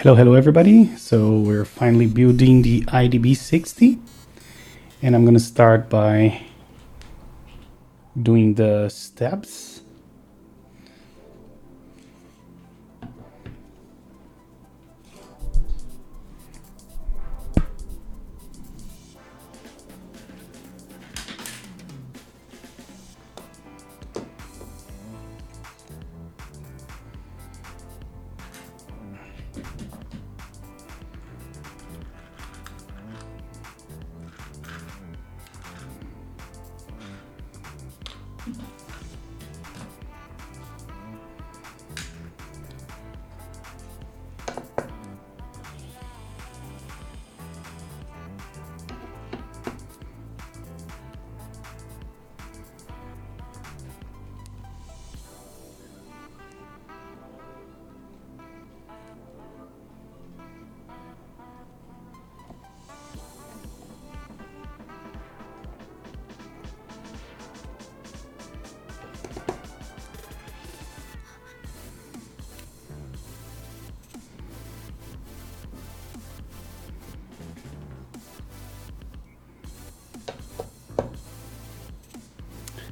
Hello everybody. So we're finally building the idb60 and I'm gonna start by doing the steps.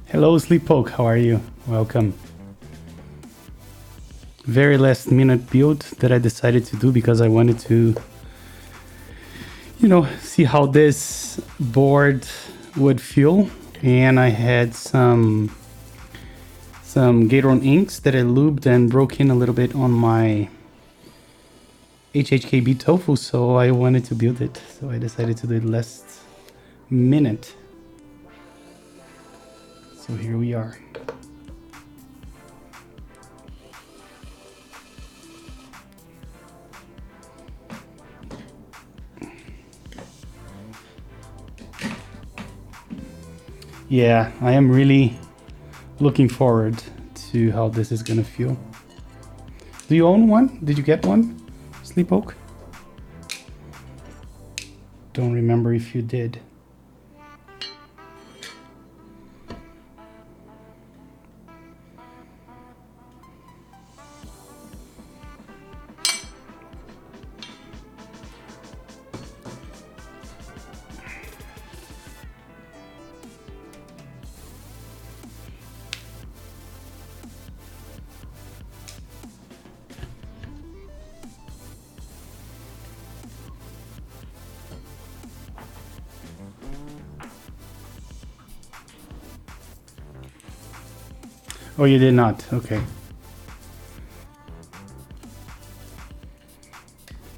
Hello Sleeppoke, how are you? Welcome. Very last minute build that I decided to do because I wanted to, see how this board would feel. And I had some Gateron inks that I lubed and broke in a little bit on my HHKB tofu, so I wanted to build it. So I decided to do it last minute. So here we are. Yeah, I am really looking forward to how this is gonna feel. Do you own one? Did you get one, Sleeppoke? Don't remember if you did. Oh, you did not? Okay.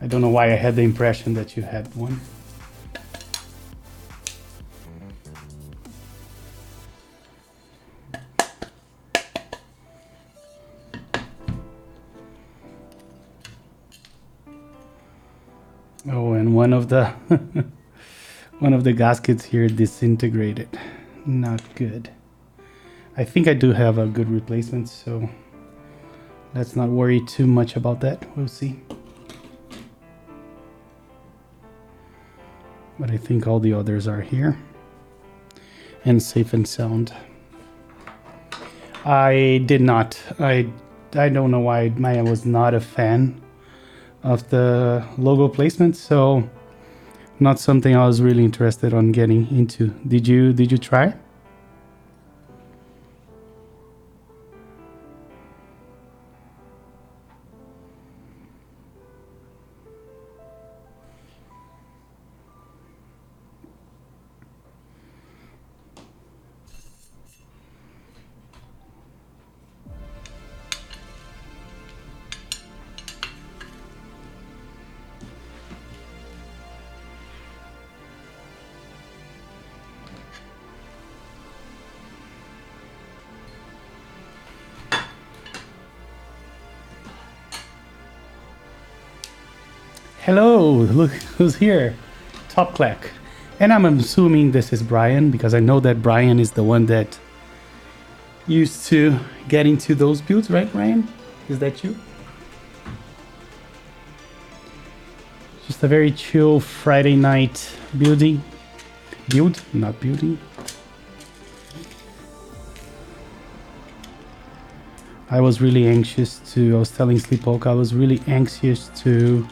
I don't know why I had the impression that you had one. Oh, and one of the one of the gaskets here disintegrated. Not good. I think I do have a good replacement, so let's not worry too much about that. We'll see. But I think all the others are here and safe and sound. I did not. I don't know why I was not a fan of the logo placement, so not something I was really interested on getting into. Did you try? Hello, look who's here, Top Clack. And I'm assuming this is Brian because I know that Brian is the one that used to get into those builds, right, Brian? Is that you? Just a very chill Friday night building. Not building. I was really anxious to, I was telling Sleepwalk, I was really anxious to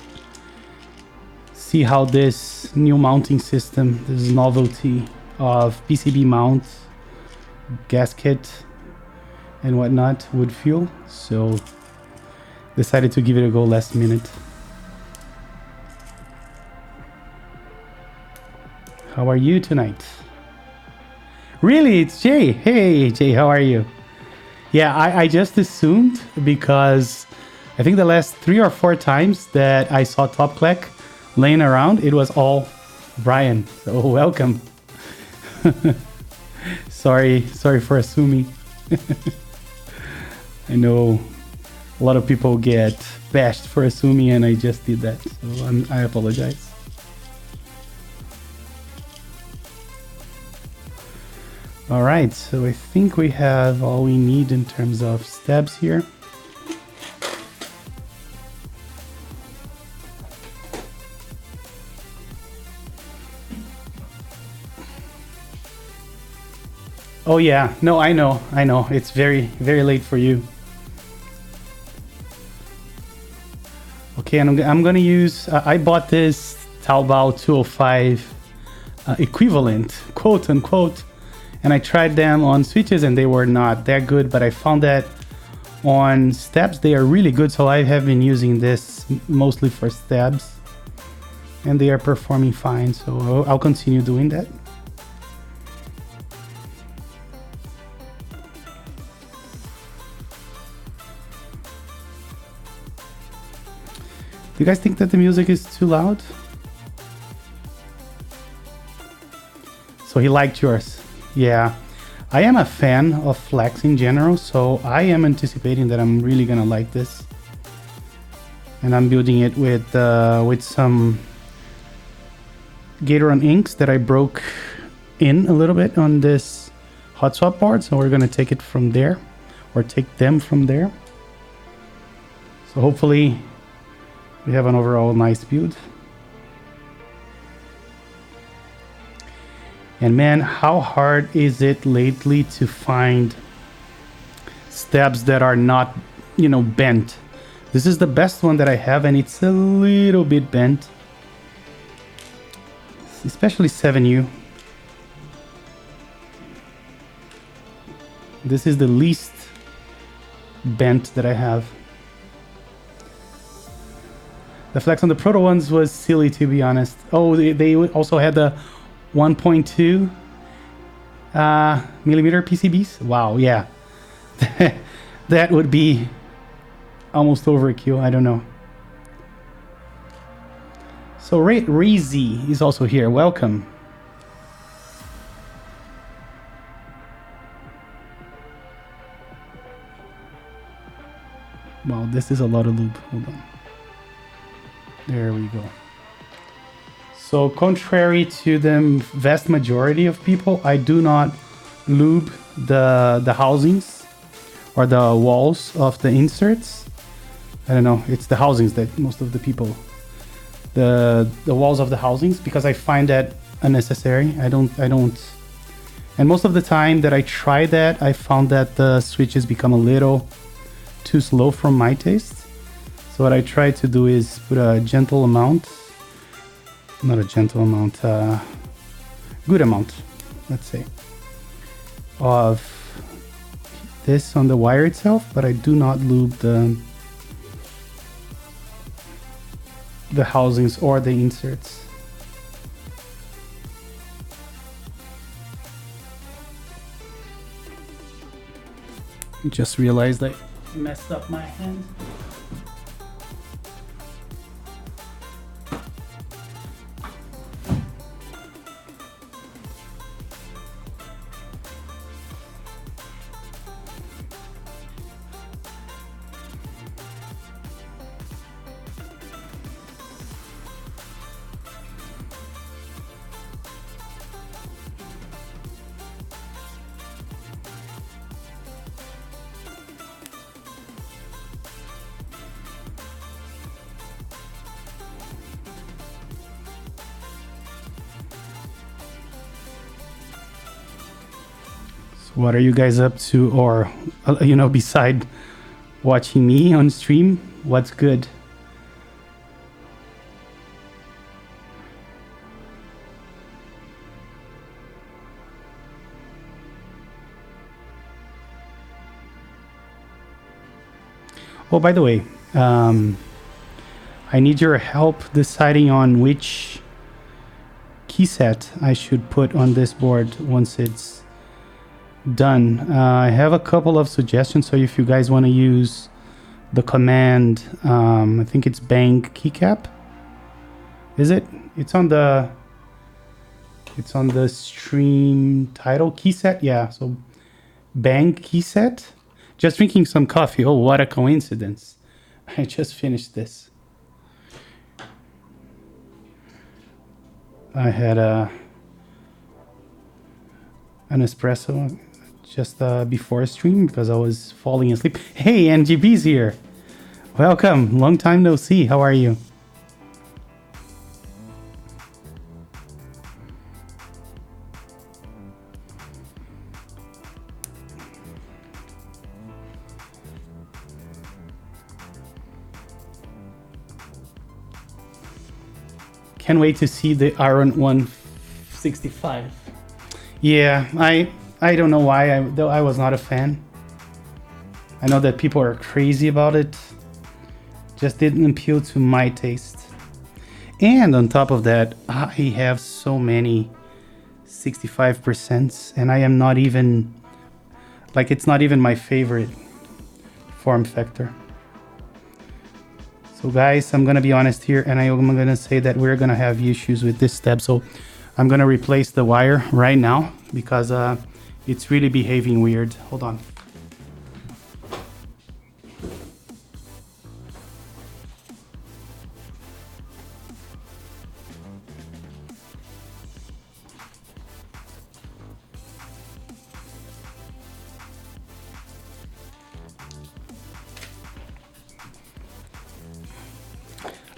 see how this new mounting system, this novelty of PCB mount, gasket, and whatnot would feel. So decided to give it a go last minute. How are you tonight? Really, it's Jay. Hey, Jay, how are you? Yeah, I just assumed because I think the last 3 or 4 times that I saw Top Clack laying around, it was all Brian. So welcome. sorry for assuming. I know a lot of people get bashed for assuming, and I just did that. So I apologize. All right, so I think we have all we need in terms of stabs here. Oh yeah, no, I know. It's very, very late for you. Okay, and I'm gonna use, I bought this Taobao 205 equivalent, quote unquote, and I tried them on switches and they were not that good, but I found that on stabs they are really good, so I have been using this mostly for stabs and they are performing fine, so I'll continue doing that. Do you guys think that the music is too loud? So he liked yours. Yeah, I am a fan of Flex in general, so I am anticipating that I'm really gonna like this. And I'm building it with some Gateron inks that I broke in a little bit on this hot swap board, so we're gonna take it from there, or take them from there. So hopefully we have an overall nice build. And man, how hard is it lately to find stabs that are not, you know, bent. This is the best one that I have, and it's a little bit bent. Especially 7U. This is the least bent that I have. The flex on the Proto ones was silly, to be honest. Oh, they also had the 1.2 millimeter PCBs. Wow, yeah. That would be almost overkill. I don't know. So Reezy is also here. Welcome. Wow, this is a lot of lube. Hold on. There we go. So contrary to the vast majority of people, I do not lube the housings or the walls of the inserts. I don't know, it's the housings that most of the people, the walls of the housings, because I find that unnecessary. I don't, and most of the time that I try that, I found that the switches become a little too slow for my taste. So what I try to do is put a gentle amount, not a gentle amount, good amount, let's say, of this on the wire itself, but I do not lube the housings or the inserts. Just realized I messed up my hand. What are you guys up to, or you know, beside watching me on stream? What's good? Oh, by the way, I need your help deciding on which keyset I should put on this board once it's done. I have a couple of suggestions, so if you guys want to use the command, I think it's bang keycap. Is it? It's on the stream title, keyset. Yeah, so bang keyset. Just drinking some coffee. Oh, what a coincidence. I just finished this. I had an espresso just before stream because I was falling asleep. Hey, NGB's here. Welcome. Long time no see. How are you? Can't wait to see the Iron 165. Yeah, I don't know why, though I was not a fan. I know that people are crazy about it. Just didn't appeal to my taste. And on top of that, I have so many 65%, and I am not even, like, it's not even my favorite form factor. So guys, I'm gonna be honest here, and I'm gonna say that we're gonna have issues with this step. So I'm gonna replace the wire right now because it's really behaving weird. Hold on.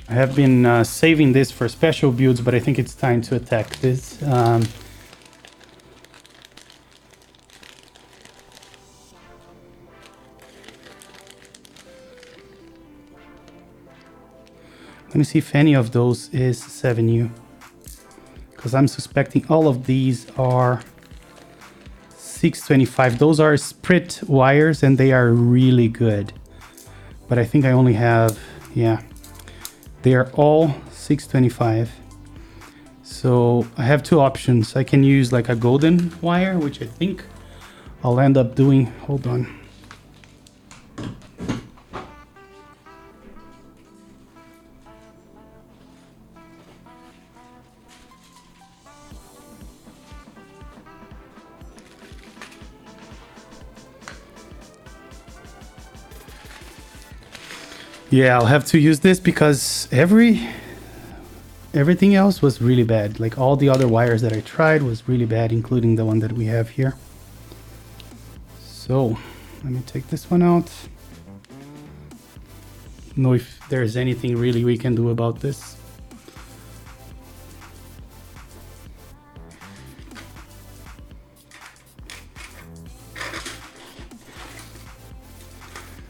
I have been saving this for special builds, but I think it's time to attack this. Let me see if any of those is 7U, because I'm suspecting all of these are 625. Those are split wires and they are really good, but I think I only have, yeah, they are all 625. So I have two options. I can use like a golden wire, which I think I'll end up doing. Hold on. Yeah, I'll have to use this because everything else was really bad. Like all the other wires that I tried was really bad, including the one that we have here. So let me take this one out. Know if there's anything really we can do about this.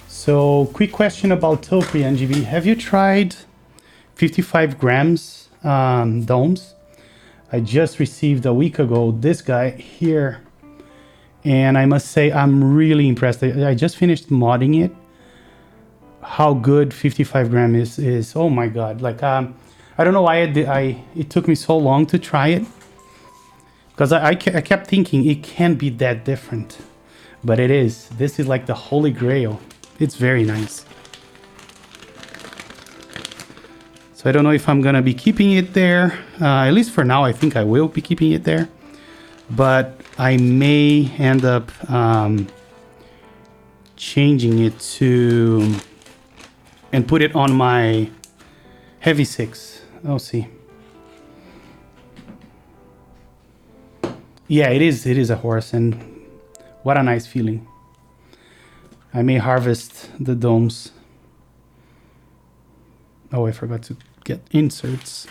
So, quick question about Topri NGB. Have you tried 55 grams domes? I just received a week ago this guy here, and I must say I'm really impressed. I just finished modding it. How good 55 gram is oh my god! Like I don't know why it took me so long to try it, because I kept thinking it can't be that different, but it is. This is like the holy grail. It's very nice. So I don't know if I'm gonna be keeping it there. At least for now, I think I will be keeping it there. But I may end up changing it to and put it on my heavy 6. I'll see. Yeah, it is a horse, and what a nice feeling. I may harvest the domes. Oh, I forgot to get inserts.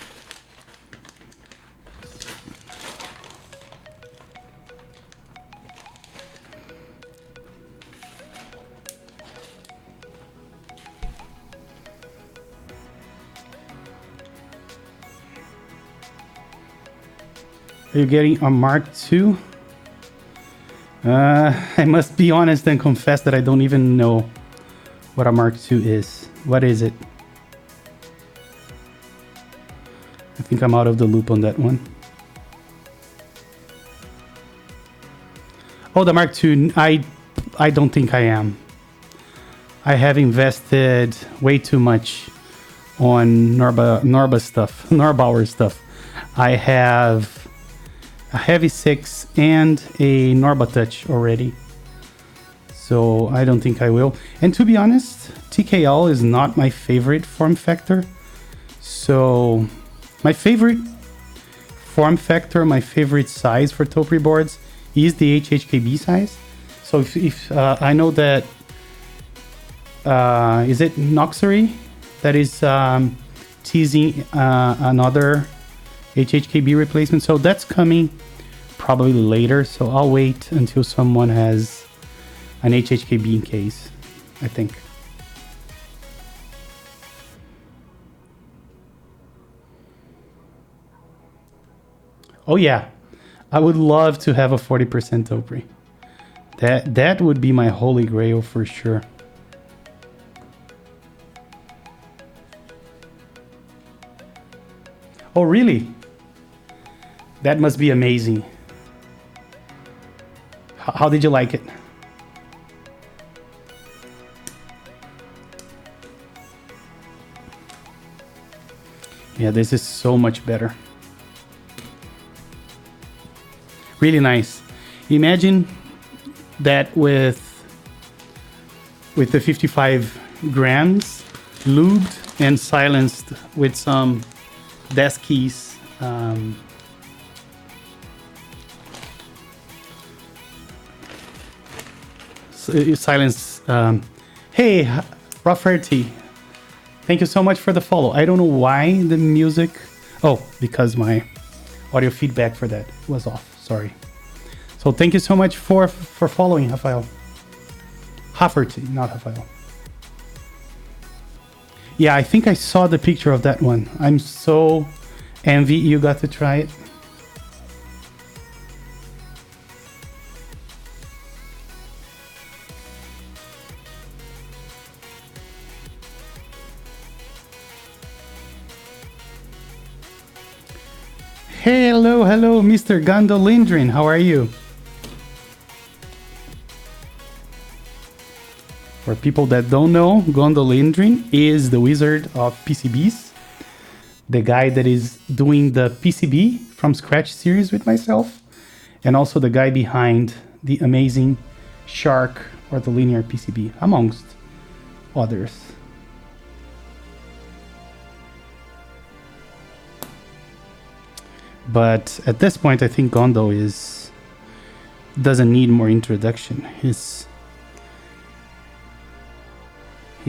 Are you getting a Mark II? I must be honest and confess that I don't even know what a Mark II is. What is it? I think I'm out of the loop on that one. Oh, the Mark II, I don't think I am. I have invested way too much on Norba stuff, Norbauer stuff. I have a Heavy 6 and a Norba Touch already. So I don't think I will. And to be honest, TKL is not my favorite form factor. So my favorite form factor, my favorite size for Topri boards is the HHKB size. So if I know that, is it Noxery that is teasing another HHKB replacement? So that's coming probably later. So I'll wait until someone has an HHKB in case, I think. Oh yeah, I would love to have a 40% Topri. That would be my holy grail for sure. Oh really? That must be amazing. How did you like it? Yeah, this is so much better. Really nice. Imagine that with the 55 grams, lubed and silenced with some desk keys. Silence. Hey, Rafferty. Thank you so much for the follow. I don't know why the music... Oh, because my audio feedback for that was off. Sorry. So thank you so much for following, Rafael. Rafferty, not Rafael. Yeah, I think I saw the picture of that one. I'm so envy you got to try it. Hello, Mr. Gondolindrin. How are you? For people that don't know, Gondolindrin is the wizard of PCBs. The guy that is doing the PCB from scratch series with myself. And also the guy behind the amazing Shark or the linear PCB, amongst others. But at this point, I think Gondo doesn't need more introduction. He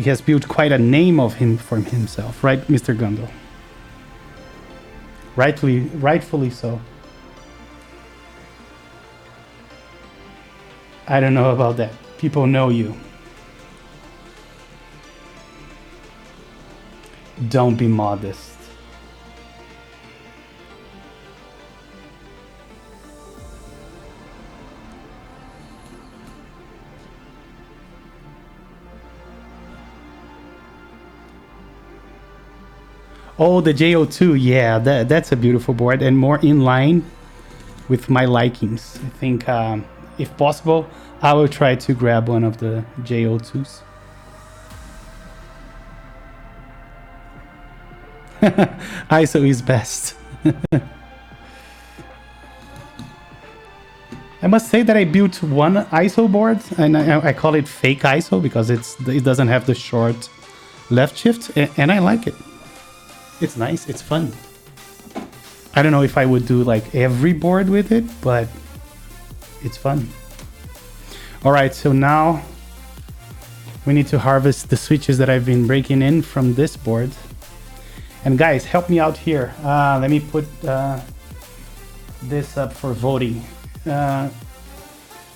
has built quite a name of him for himself, right, Mr. Gondo? Rightfully so. I don't know about that. People know you. Don't be modest. Oh, the JO2, yeah, that's a beautiful board and more in line with my likings. I think, if possible, I will try to grab one of the JO2s. ISO is best. I must say that I built one ISO board, and I call it fake ISO because it doesn't have the short left shift, and I like it. It's nice, it's fun. I don't know if I would do like every board with it, but it's fun. All right, so now we need to harvest the switches that I've been breaking in from this board. And guys, help me out here. Let me put this up for voting.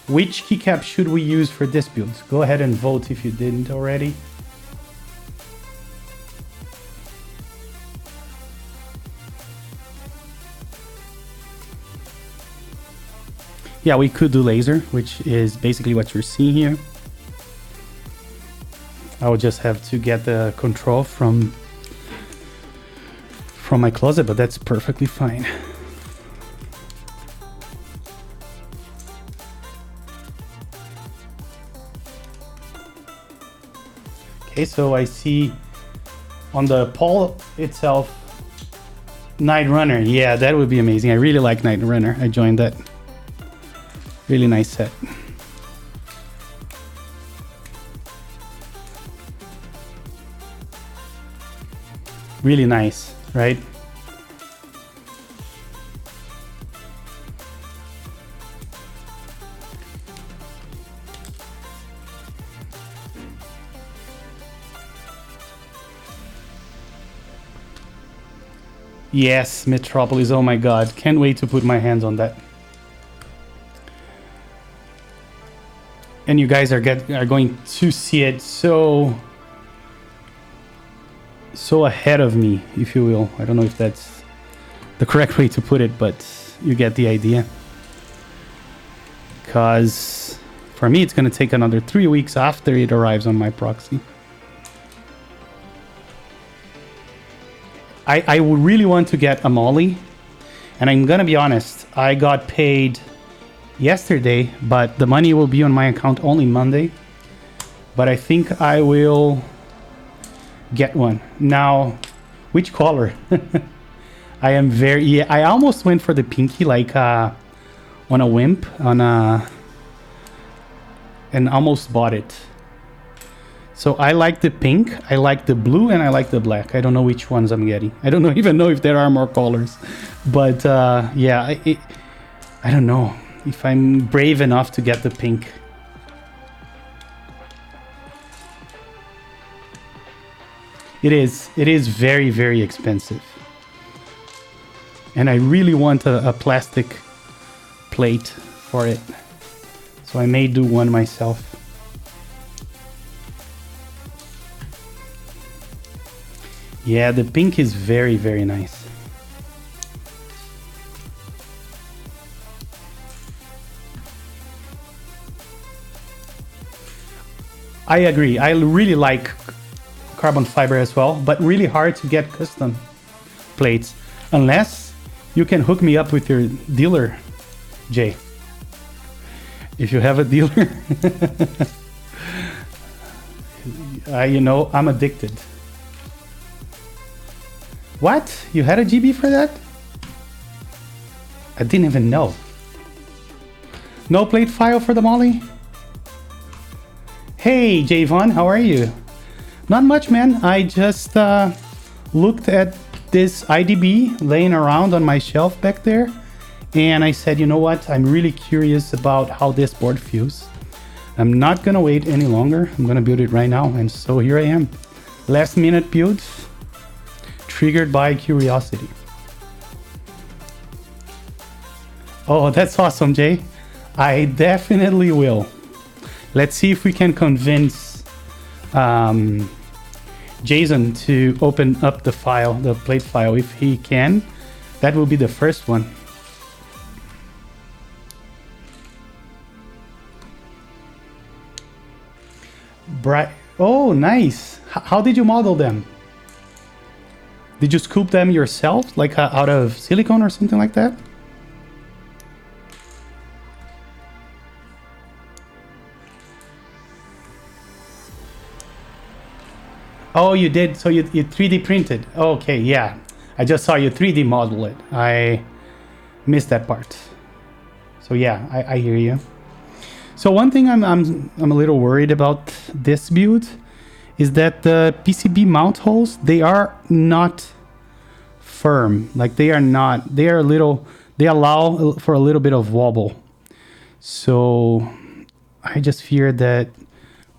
Which keycap should we use for this build? Go ahead and vote if you didn't already. Yeah, we could do laser, which is basically what you're seeing here. I will just have to get the control from my closet, but that's perfectly fine. Okay, so I see on the pole itself, Night Runner. Yeah, that would be amazing. I really like Night Runner. I joined that. Really nice set. Really nice, right? Yes, Metropolis. Oh my god. Can't wait to put my hands on that. And you guys are going to see it so ahead of me, if you will. I don't know if that's the correct way to put it, but you get the idea. Because for me, it's going to take another 3 weeks after it arrives on my proxy. I would really want to get a molly, and I'm gonna be honest, I got paid yesterday, but the money will be on my account only Monday. But I think I will get one. Now, which color? I am very, yeah, I almost went for the pinky, like on a wimp, and almost bought it. So I like the pink, I like the blue, and I like the black. I don't know which ones I'm getting. I don't even know if there are more colors. But yeah, I don't know if I'm brave enough to get the pink. It is very, very expensive. And I really want a plastic plate for it. So I may do one myself. Yeah, the pink is very, very nice. I agree. I really like carbon fiber as well, but really hard to get custom plates unless you can hook me up with your dealer, Jay. If you have a dealer, you know, I'm addicted. What? You had a GB for that? I didn't even know. No plate file for the molly? Hey, Javon, how are you? Not much, man. I just looked at this IDB laying around on my shelf back there, and I said, you know what? I'm really curious about how this board feels. I'm not gonna wait any longer. I'm gonna build it right now, and so here I am. Last minute build. Triggered by curiosity. Oh, that's awesome, Jay. I definitely will. Let's see if we can convince Jason to open up the file, the plate file. If he can, that will be the first one. Oh, nice. How did you model them? Did you scoop them yourself, like out of silicone or something like that? Oh, you did. So you 3D printed. Okay, yeah. I just saw you 3D model it. I missed that part. So yeah, I hear you. So one thing I'm a little worried about this build is that the PCB mount holes, they are not firm. Like they are not, they are a little, they allow for a little bit of wobble. So I just fear that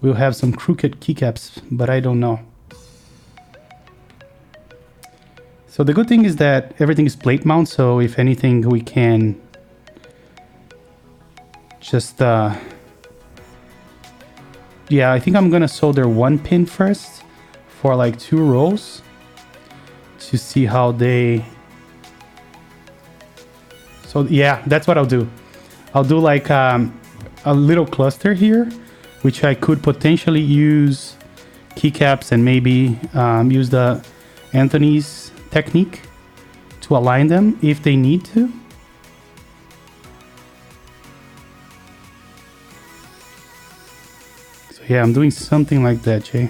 we'll have some crooked keycaps, but I don't know. So the good thing is that everything is plate mount. So if anything, we can just, yeah, I think I'm gonna solder one pin first for like 2 rows to see how they... So yeah, that's what I'll do. I'll do like a little cluster here, which I could potentially use keycaps and maybe use the Anthony's technique to align them if they need to. So yeah, I'm doing something like that, Jay.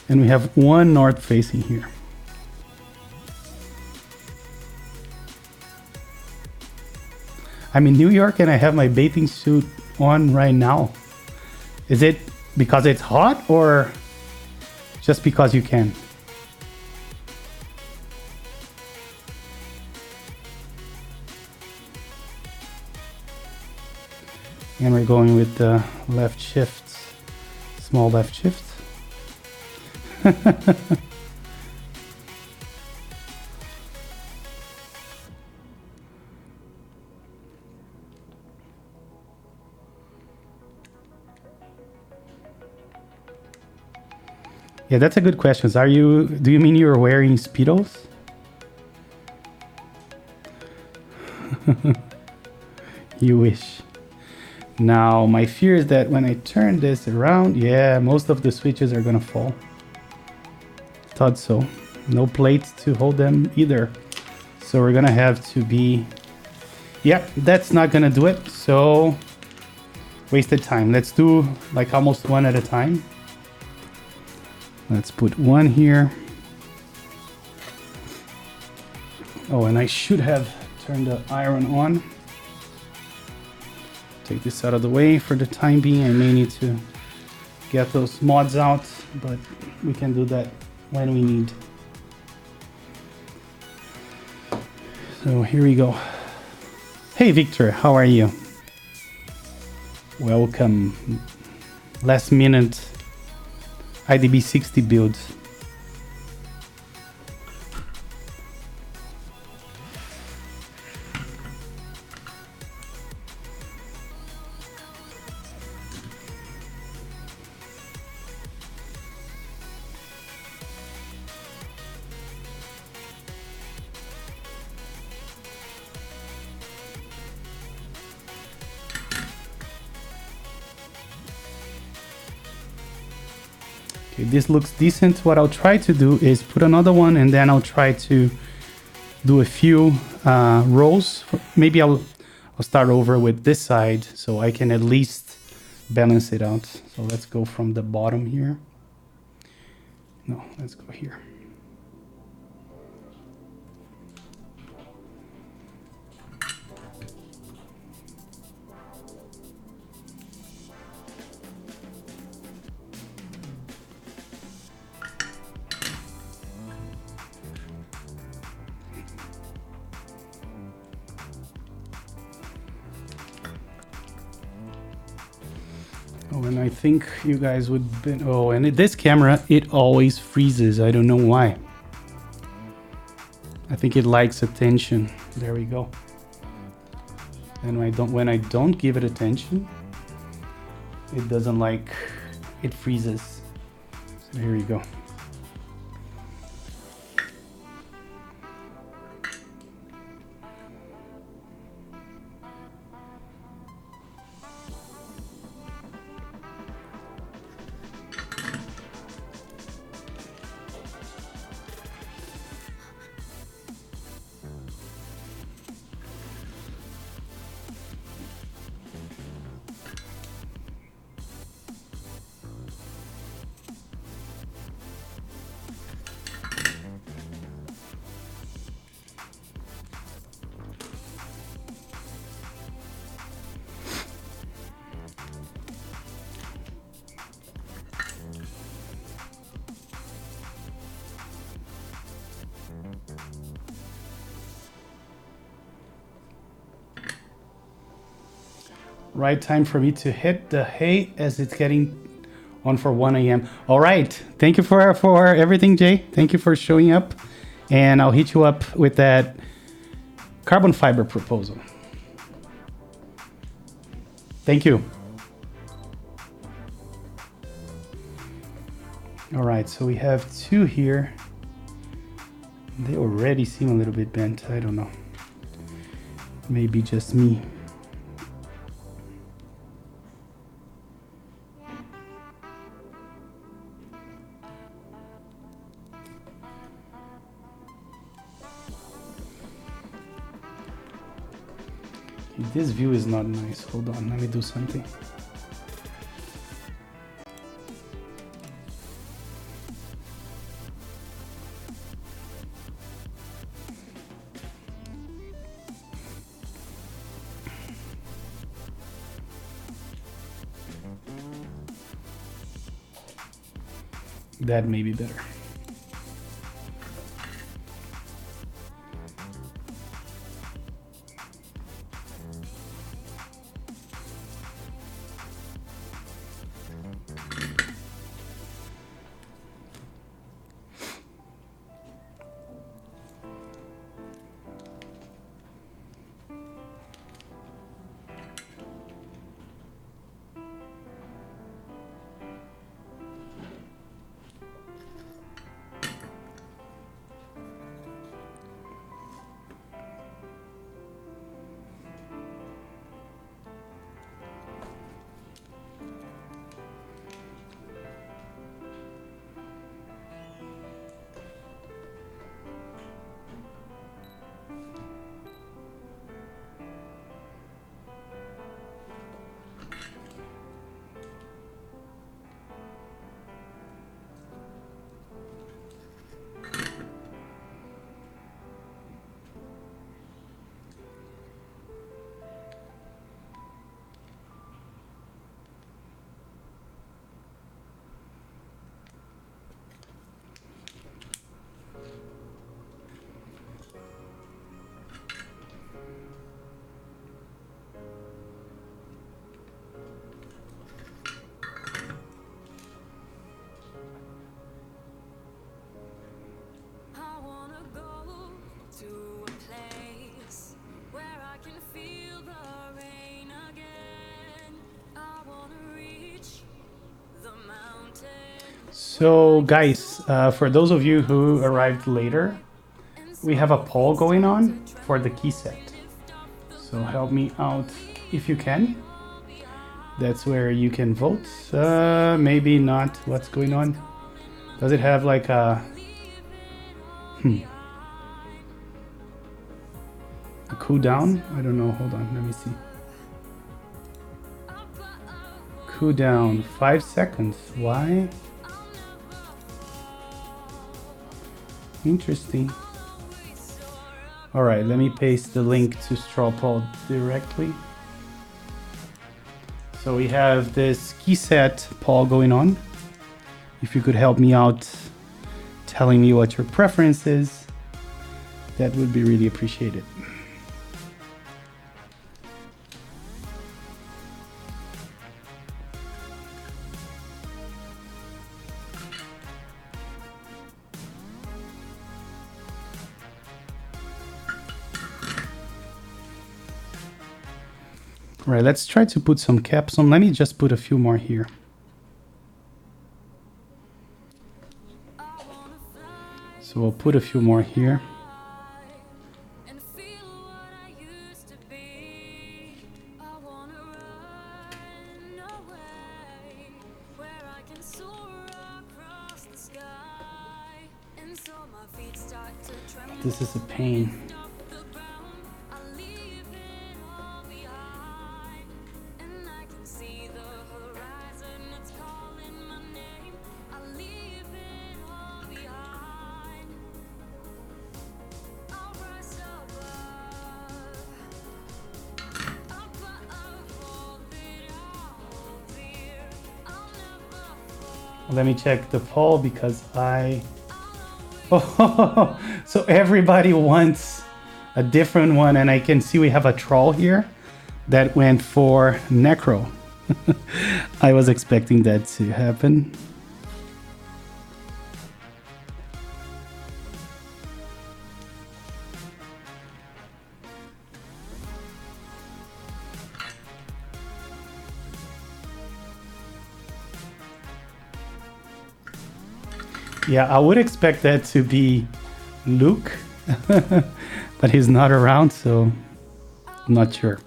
And we have one north facing here. I'm in New York and I have my bathing suit on right now. Is it because it's hot or just because you can? And we're going with the left shift, small left shift. Yeah, that's a good question. Do you mean you're wearing Speedos? You wish. Now, my fear is that when I turn this around, yeah, most of the switches are gonna fall. Thought so. No plates to hold them either. So we're gonna have to be... Yeah, that's not gonna do it. So, wasted time. Let's do like almost one at a time. Let's put one here. Oh, and I should have turned the iron on. Take this out of the way for the time being. I may need to get those mods out, but we can do that when we need. So here we go. Hey Victor, how are you? Welcome. Last minute idb60 build. Okay, this looks decent. What I'll try to do is put another one and then I'll try to do a few rows. Maybe I'll start over with this side so I can at least balance it out. So let's go from the bottom here. No, let's go here. Oh, and I think you guys would be, oh, and this camera, it always freezes. I don't know why. I think it likes attention. There we go. And when I don't give it attention, it doesn't like, it freezes. So here we go. Right time for me to hit the hay as it's getting on for 1 a.m. All right. Thank you for everything, Jay. Thank you for showing up. And I'll hit you up with that carbon fiber proposal. Thank you. All right. So we have two here. They already seem a little bit bent. I don't know. Maybe just me. This view is not nice. Hold on, let me do something. That may be better. So guys, for those of you who arrived later, we have a poll going on for the Keyset. So help me out if you can. That's where you can vote. Maybe not. What's going on? Does it have like a cooldown? I don't know. Hold on. Let me see. Cooldown 5 seconds. Why? Interesting. All right, let me paste the link to straw poll directly. So we have this Keyset poll going on. If you could help me out telling me what your preference is, that would be really appreciated. All right, let's try to put some caps on. Let me just put a few more here. So we'll put a few more here. This is a pain. Let me check the poll because oh, so everybody wants a different one, and I can see we have a troll here that went for Necro. I was expecting that to happen. Yeah, I would expect that to be Luke, but he's not around, so I'm not sure.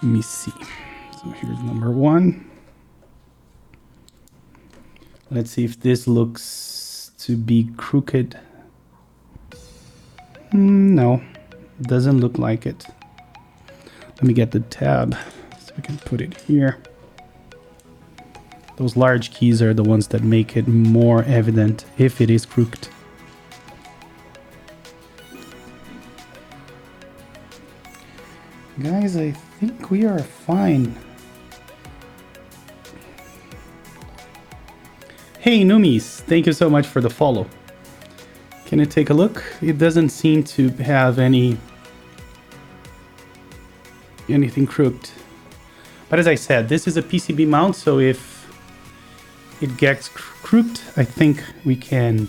Let me see. So here's number 1. Let's see if this looks to be crooked. No, doesn't look like it. Let me get the tab so we can put it here. Those large keys are the ones that make it more evident if it is crooked. Guys, I think we are fine. Hey Numis, thank you so much for the follow. Can you take a look? It doesn't seem to have anything crooked. But as I said, this is a PCB mount, so if it gets crooked, I think we can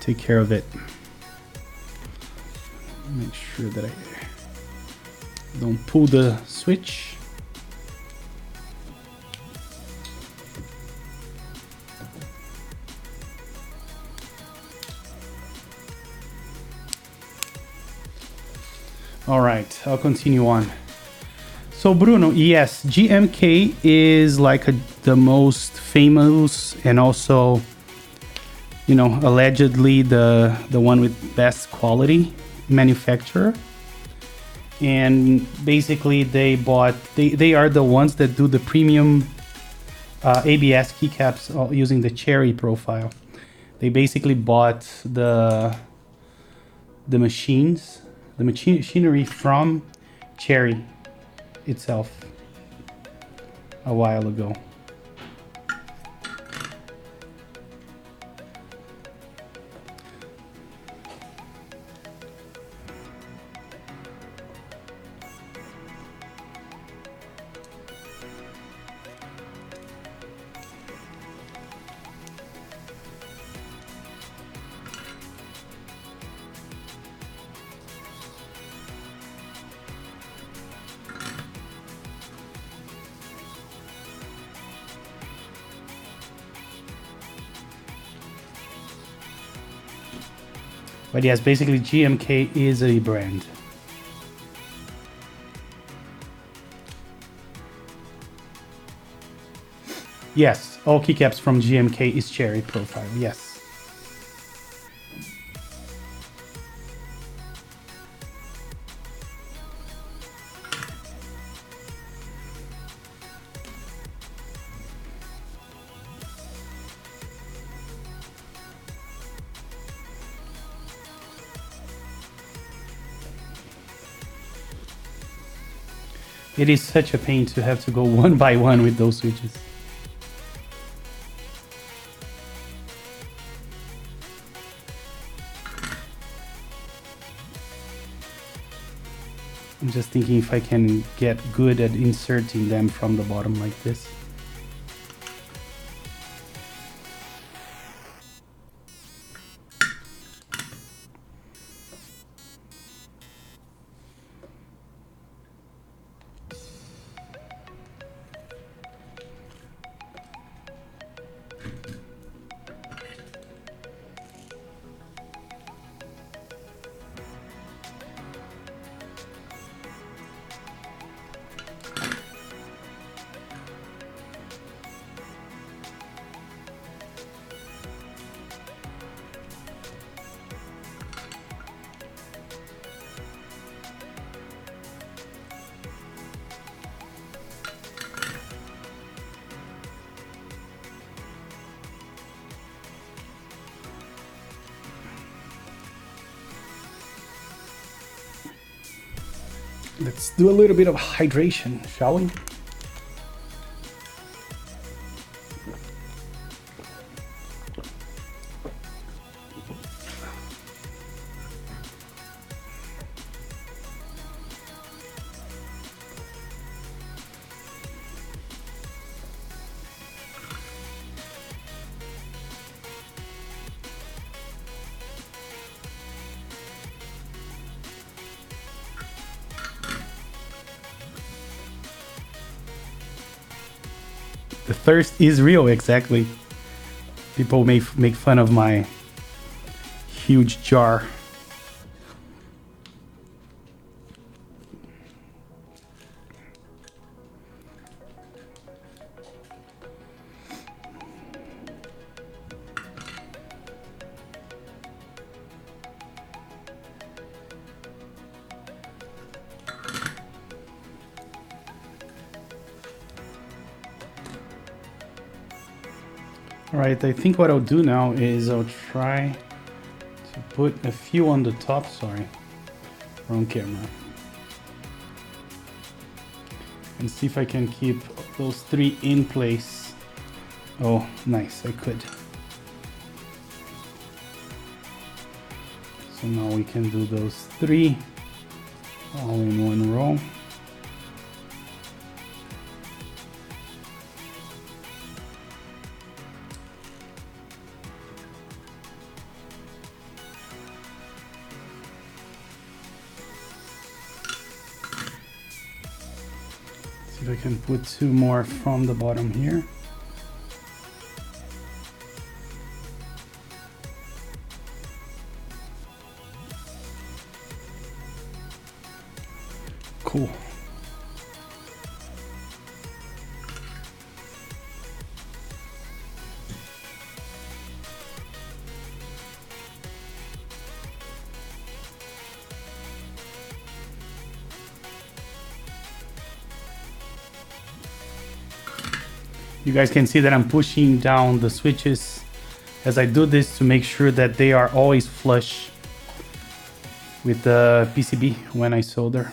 take care of it. Make sure that I don't pull the switch. All right, I'll continue on. So Bruno, yes, GMK is like the most famous and also, you know, allegedly the one with best quality manufacturer. And basically they are the ones that do the premium ABS keycaps using the cherry profile. They basically bought the machinery from Cherry itself a while ago. But yes, basically GMK is a brand. Yes, all keycaps from GMK is cherry profile, yes. It is such a pain to have to go one by one with those switches. I'm just thinking if I can get good at inserting them from the bottom like this. Let's do a little bit of hydration, shall we? The thirst is real, exactly. People may make fun of my huge jar. Alright, I think what I'll do now is I'll try to put a few on the top. Sorry, wrong camera. And see if I can keep those 3 in place. Oh, nice, I could. So now we can do those 3 all in one row. See if I can put 2 more from the bottom here. Cool. You guys can see that I'm pushing down the switches as I do this to make sure that they are always flush with the PCB when I solder.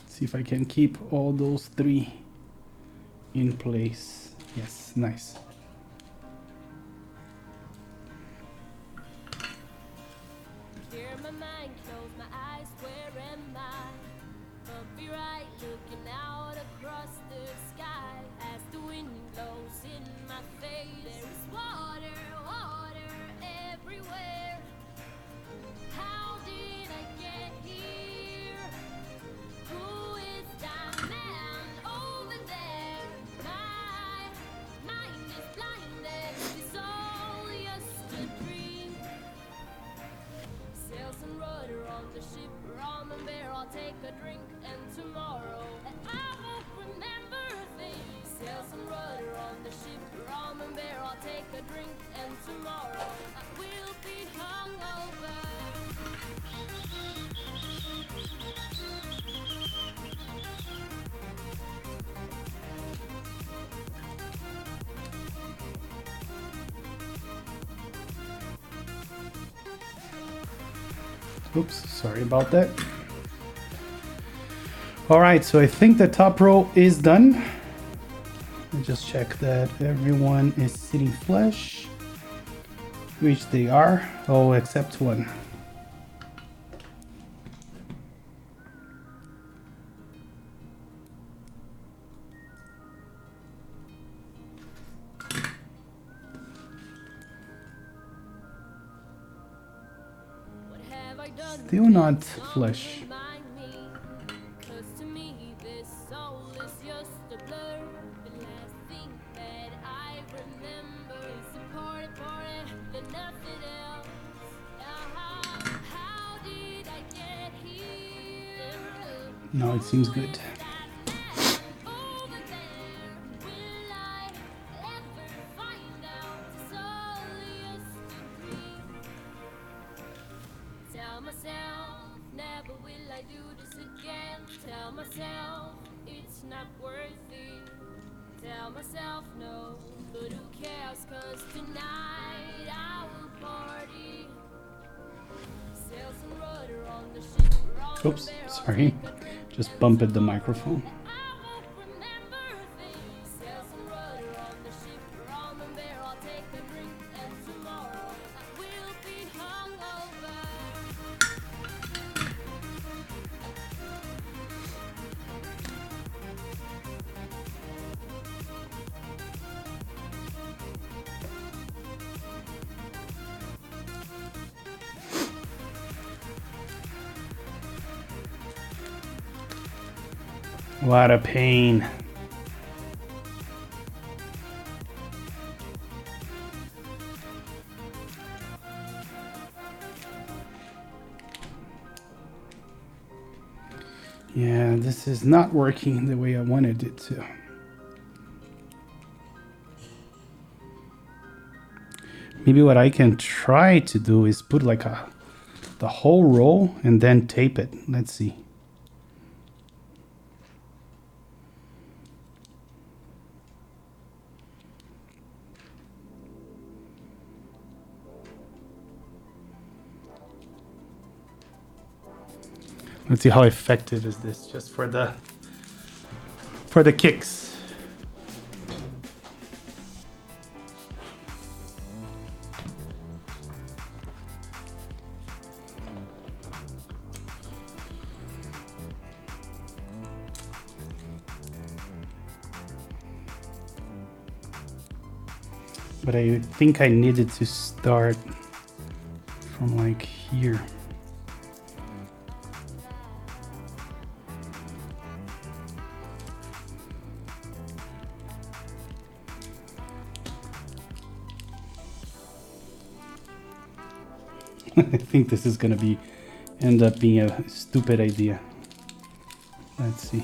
See if I can keep all those 3 in place. Yes, nice. Oops, sorry about that. All right, so I think the top row is done. Let me just check that everyone is sitting flush, which they are, oh, except one. Still not flush. Now it seems good. Oops, sorry. Just bumped the microphone. What a pain. Yeah, this is not working the way I wanted it to. Maybe what I can try to do is put like a the whole roll and then tape it. Let's see. Let's see how effective is this just for the kicks. But I think I needed to start from like here. I think this is gonna end up being a stupid idea. Let's see.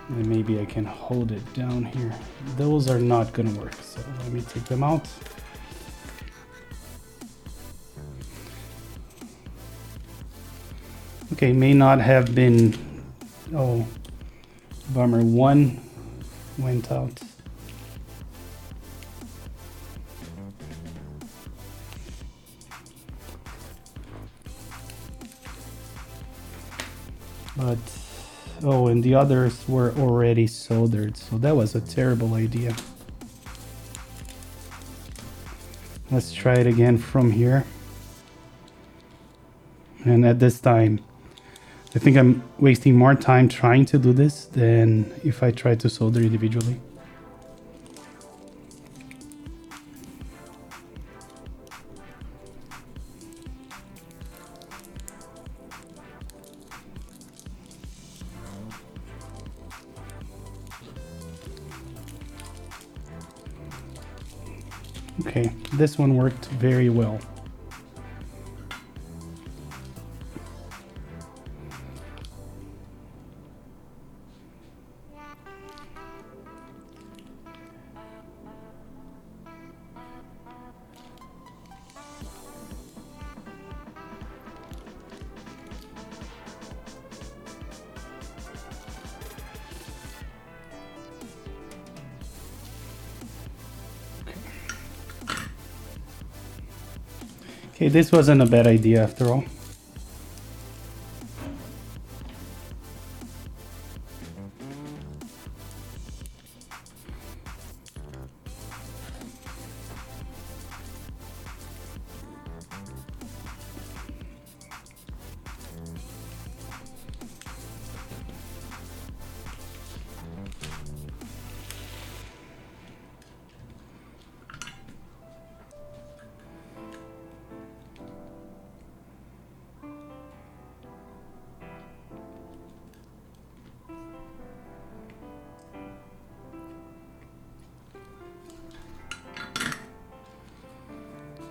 And maybe I can hold it down here. Those are not gonna work, so let me take them out. Okay, may not have been, oh, bummer, one went out. But, oh, and the others were already soldered, so that was a terrible idea. Let's try it again from here. And at this time, I think I'm wasting more time trying to do this than if I try to solder individually. Okay, this one worked very well. Okay, this wasn't a bad idea after all.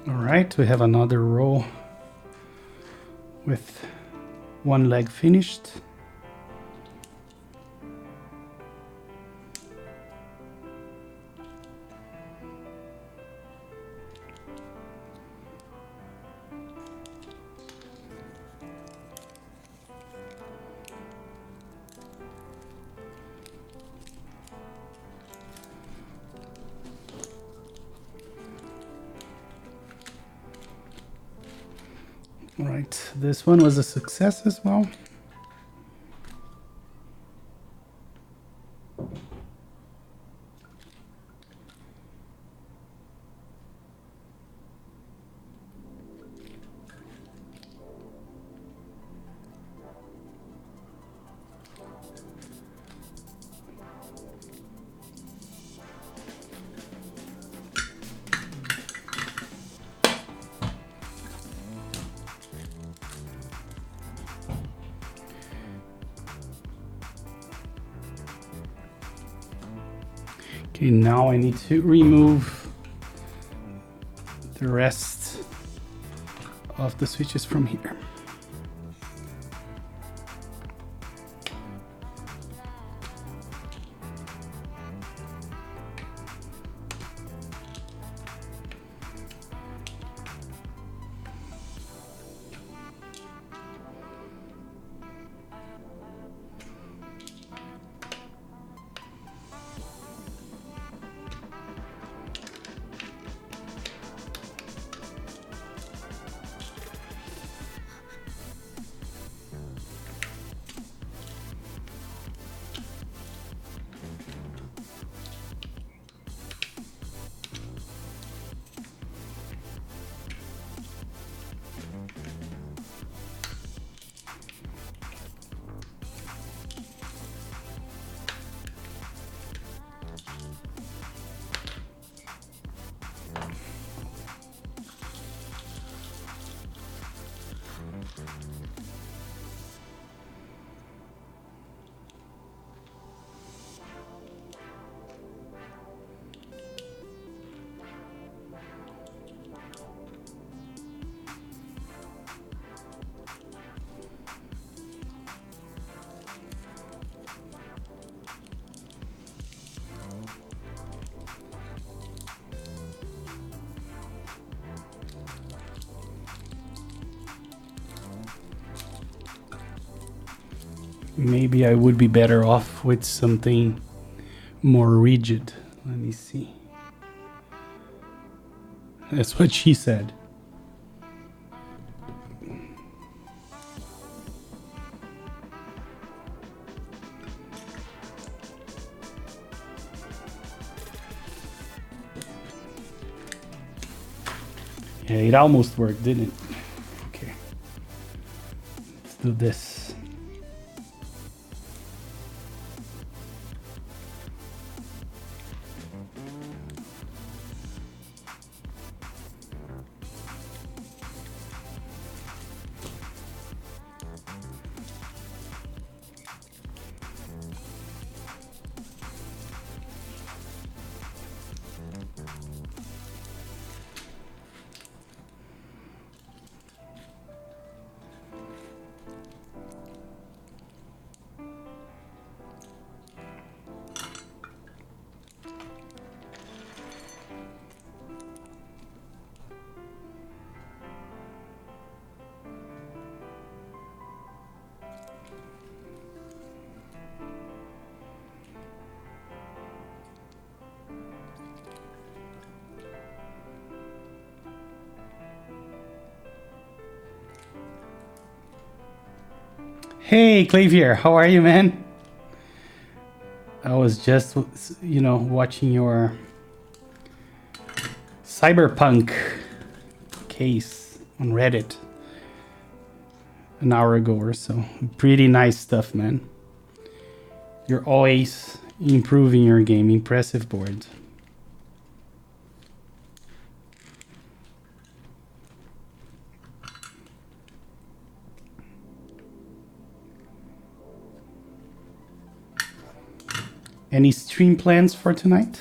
All right, we have another row with one leg finished. Right, this one was a success as well. Okay, now I need to remove the rest of the switches from here. maybe I would be better off with something more rigid. Let me see. That's what she said. Yeah, it almost worked, didn't it? Okay. Let's do this. Hey, Clavier, how are you, man? I was just, you know, watching your Cyberpunk case on Reddit an hour ago or so. Pretty nice stuff, man. You're always improving your game. Impressive board. Any stream plans for tonight?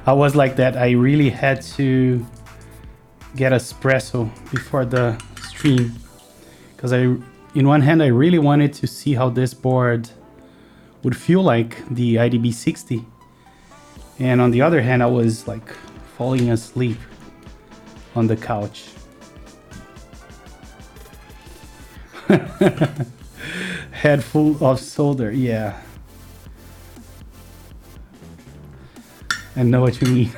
I was like that. I really had to get espresso before the stream because in one hand I really wanted to see how this board would feel like the idb60, and on the other hand I was like falling asleep on the couch. Head full of solder, yeah. I know what you mean.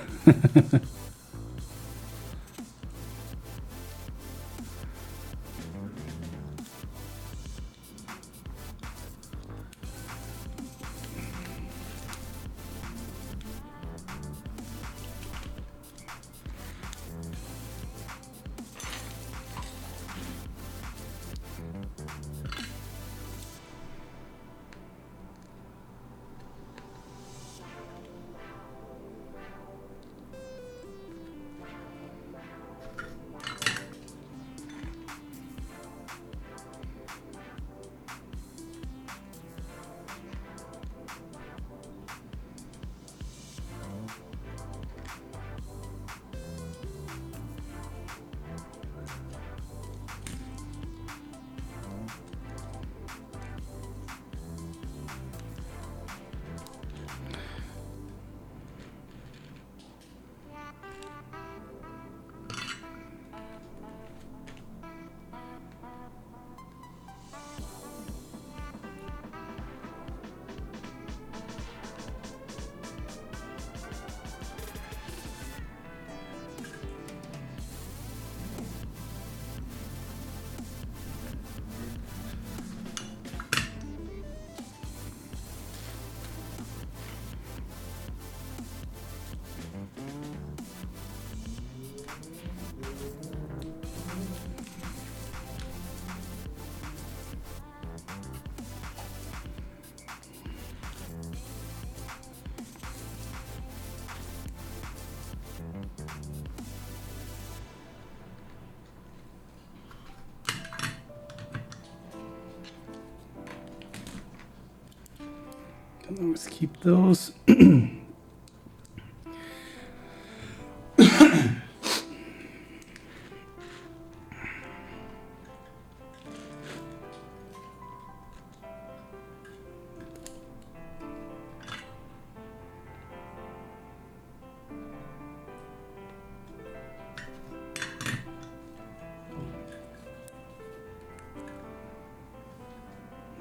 Let's keep those.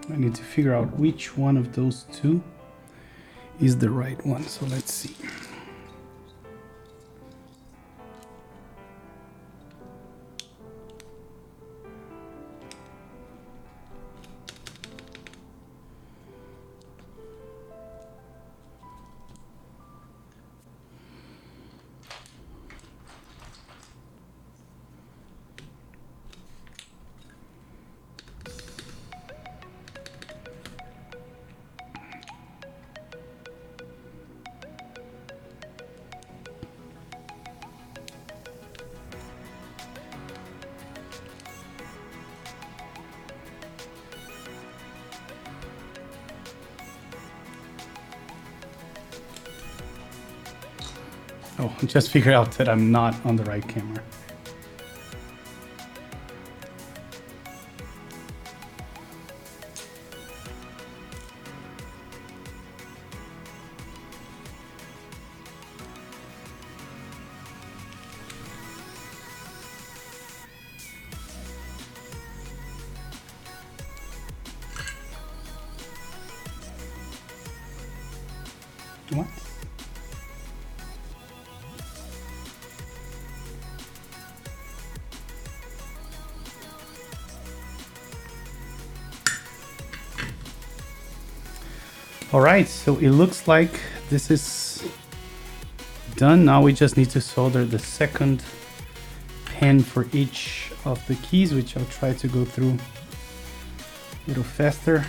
I need to figure out which one of those two is the right one. So let's see. Oh, just figure out that I'm not on the right camera. What? All right, so it looks like this is done. Now we just need to solder the second pin for each of the keys, which I'll try to go through a little faster.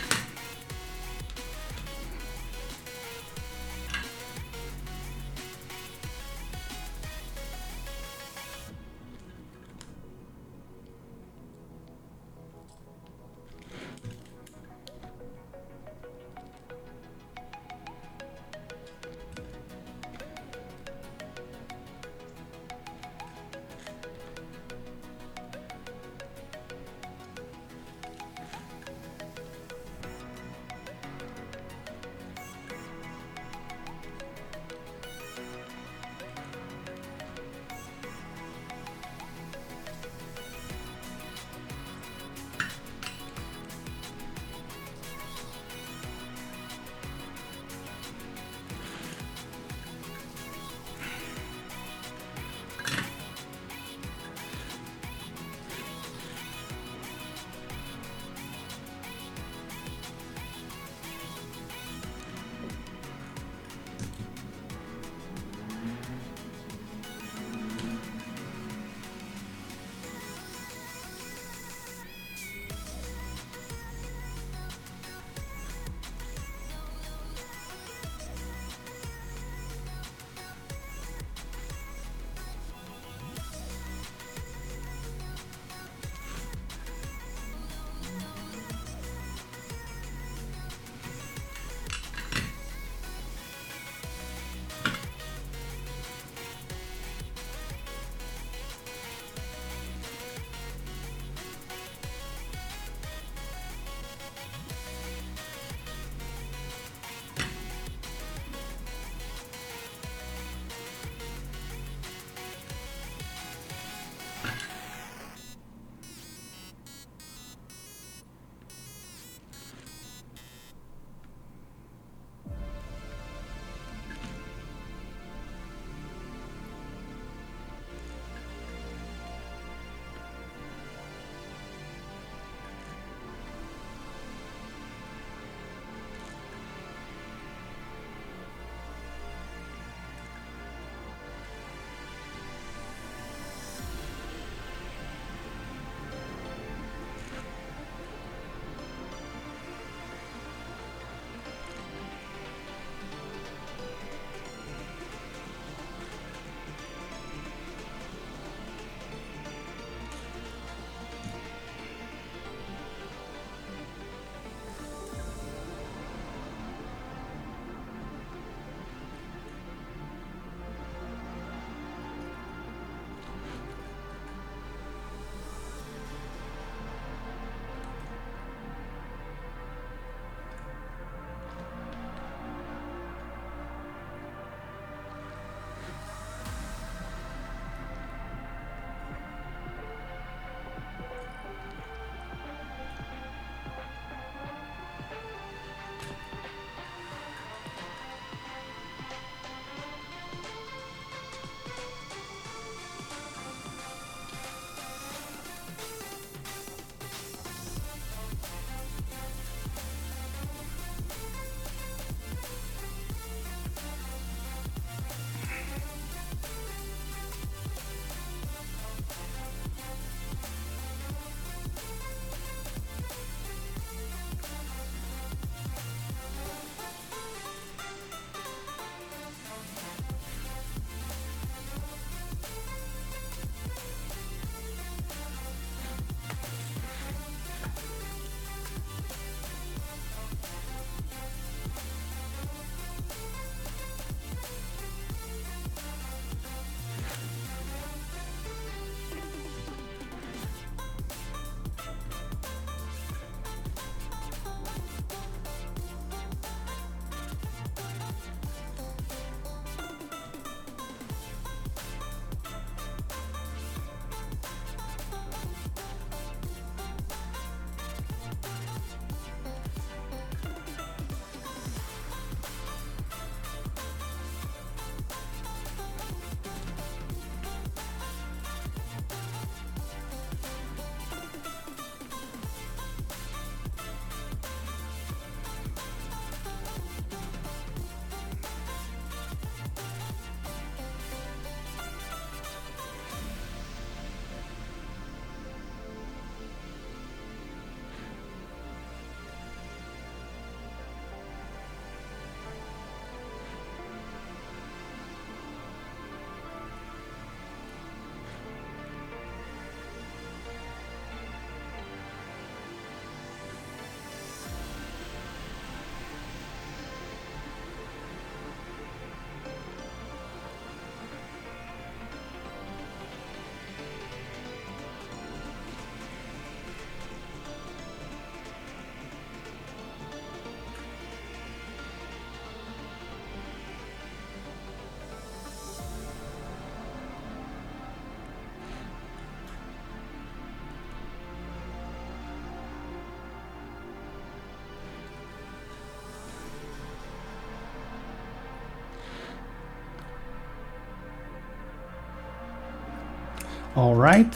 All right.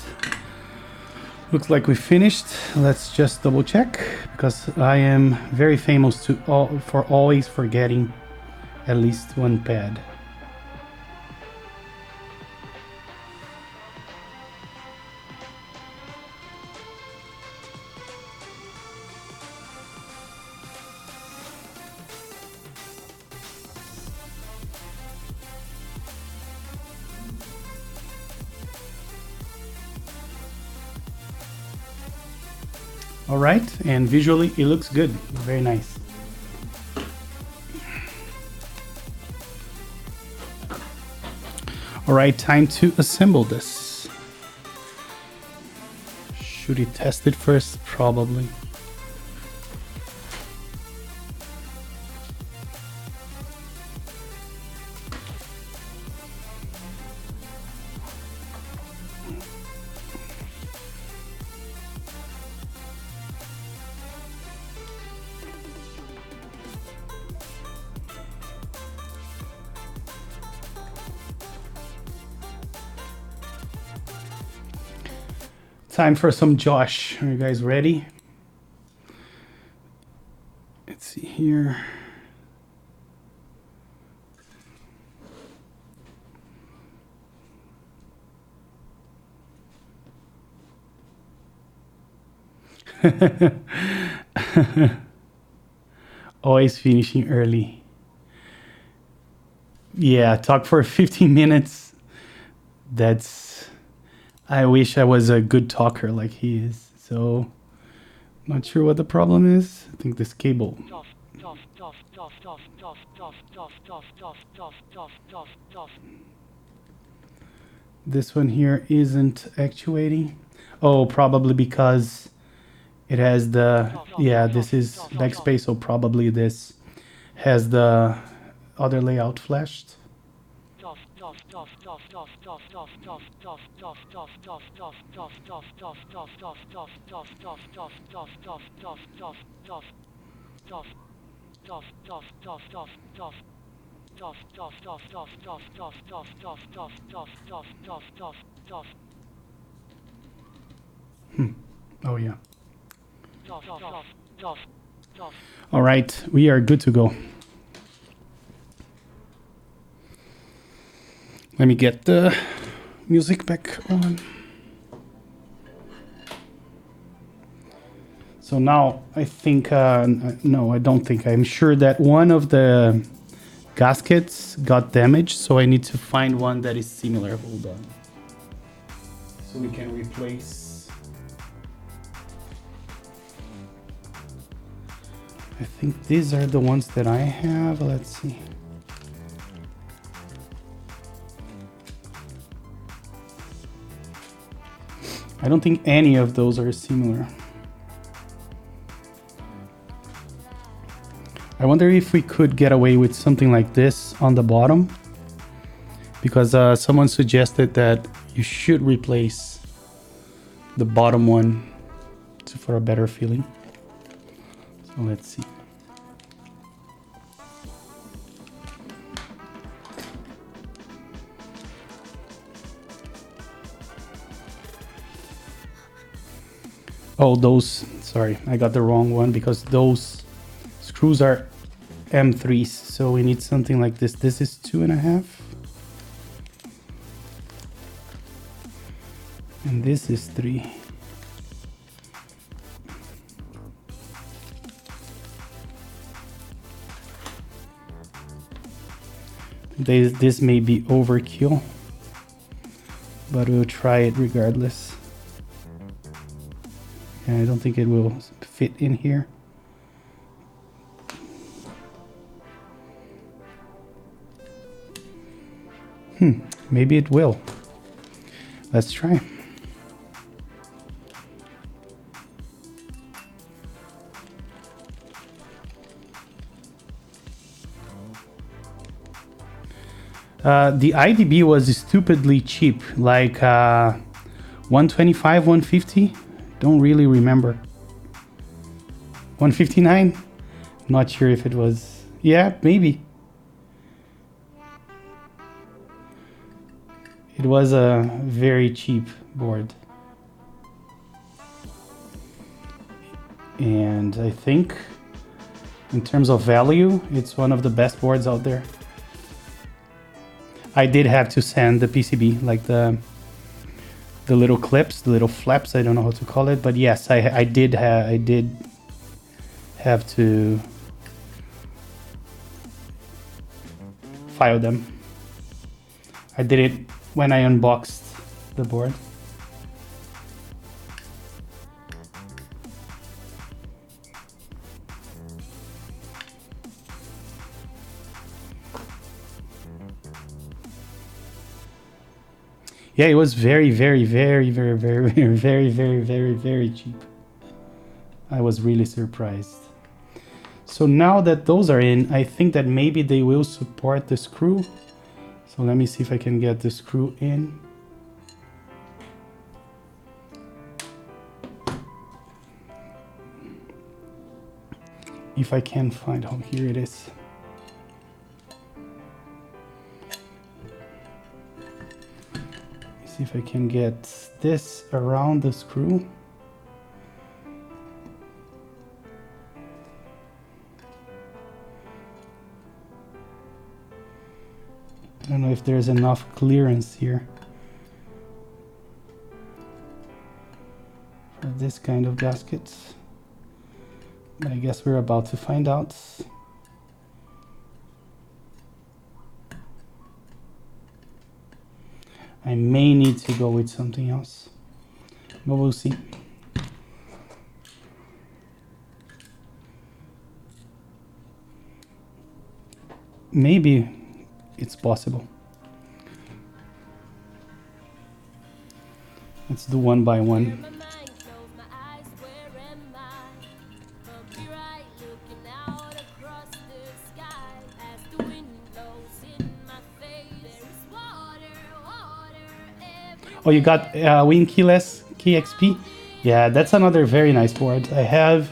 Looks like we finished. Let's just double check, because I am very famous for always forgetting at least one pad. All right, and visually it looks good, very nice. All right, time to assemble this. Should we test it first? Probably. Time for some Josh. Are you guys ready? Let's see here. Always finishing early. Yeah, talk for 15 minutes. I wish I was a good talker like he is. So, not sure what the problem is. I think this cable. This one here isn't actuating. Oh, probably because it has the, yeah, this is backspace, so probably this has the other layout flashed. Oh yeah. All right, we are good to go. Let me get the music back on. So now I think, no, I don't think. I'm sure that one of the gaskets got damaged, so I need to find one that is similar. Hold on. So we can replace. I think these are the ones that I have. Let's see. I don't think any of those are similar. I wonder if we could get away with something like this on the bottom, because someone suggested that you should replace the bottom one for a better feeling. So let's see. Oh, those, sorry, I got the wrong one, because those screws are M3s, so we need something like this. This is 2.5. And this is 3. This may be overkill, but we'll try it regardless. And I don't think it will fit in here. Maybe it will. Let's try. The IDB was stupidly cheap, like 125, 150. Don't really remember. 159? Not sure if it was. Yeah, maybe. It was a very cheap board. And I think in terms of value, it's one of the best boards out there. I did have to sand the PCB, like the little clips, the little flaps, I don't know how to call it, but yes, I did have to file them. I did it when I unboxed the board. Yeah, it was very, very, very, very, very, very, very, very, very, very cheap. I was really surprised. So now that those are in, I think that maybe they will support the screw. So let me see if I can get the screw in. If I can find, oh, here it is. See if I can get this around the screw. I don't know if there's enough clearance here for this kind of gaskets, but I guess we're about to find out. I may need to go with something else, but we'll see. Maybe it's possible. Let's do one by one. Oh, you got Win Keyless KXP? Yeah, that's another very nice board. I have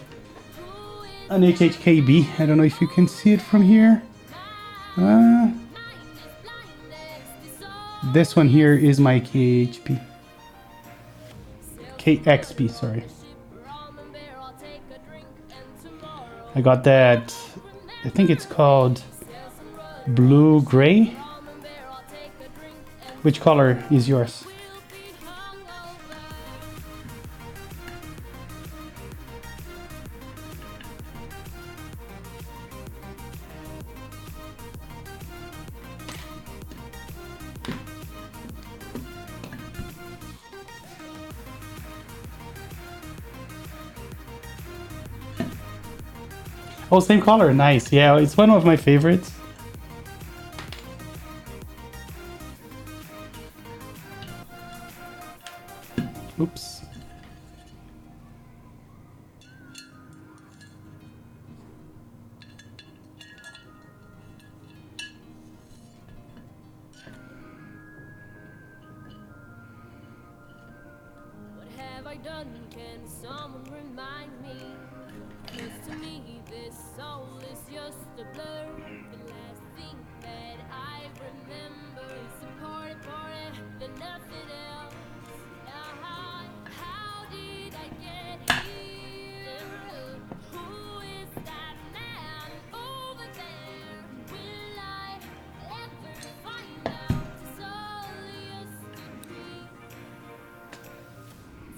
an HHKB. I don't know if you can see it from here. This one here is my KXP, sorry. I got that, I think it's called blue gray. Which color is yours? Oh, same color, nice. Yeah, it's one of my favorites. Oops. What have I done? Can someone remind me? 'Cause to me this soul is just a blur. The last thing that I remember is a party, then nothing else. How did I get here? Who is that man over there? Will I ever find out? It's all used to be.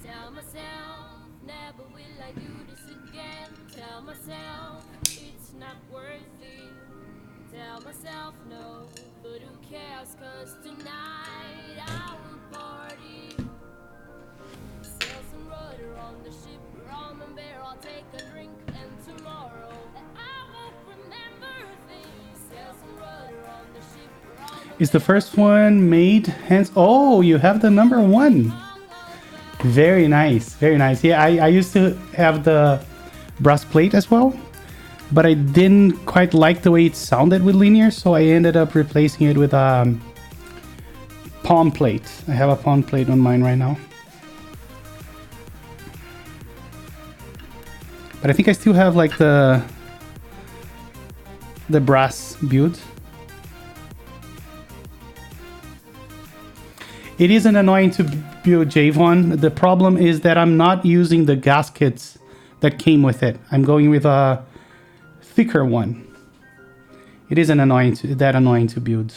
Tell myself, never will I do this again. Tell myself, it's not worth it. Tell myself no, but who cares? 'Cause tonight I will party. Sail some rudder on the ship, rum and beer, I'll take a drink. And tomorrow I won't remember things. Sail some rudder on the ship, rum. Is the first one made hands? Oh, you have the number one. Very nice, very nice. Yeah, I used to have the brass plate as well, but I didn't quite like the way it sounded with linear, so I ended up replacing it with a palm plate. I have a palm plate on mine right now. But I think I still have like the brass build. It isn't annoying to build Javon. The problem is that I'm not using the gaskets that came with it. I'm going with a thicker one. It isn't that annoying to build.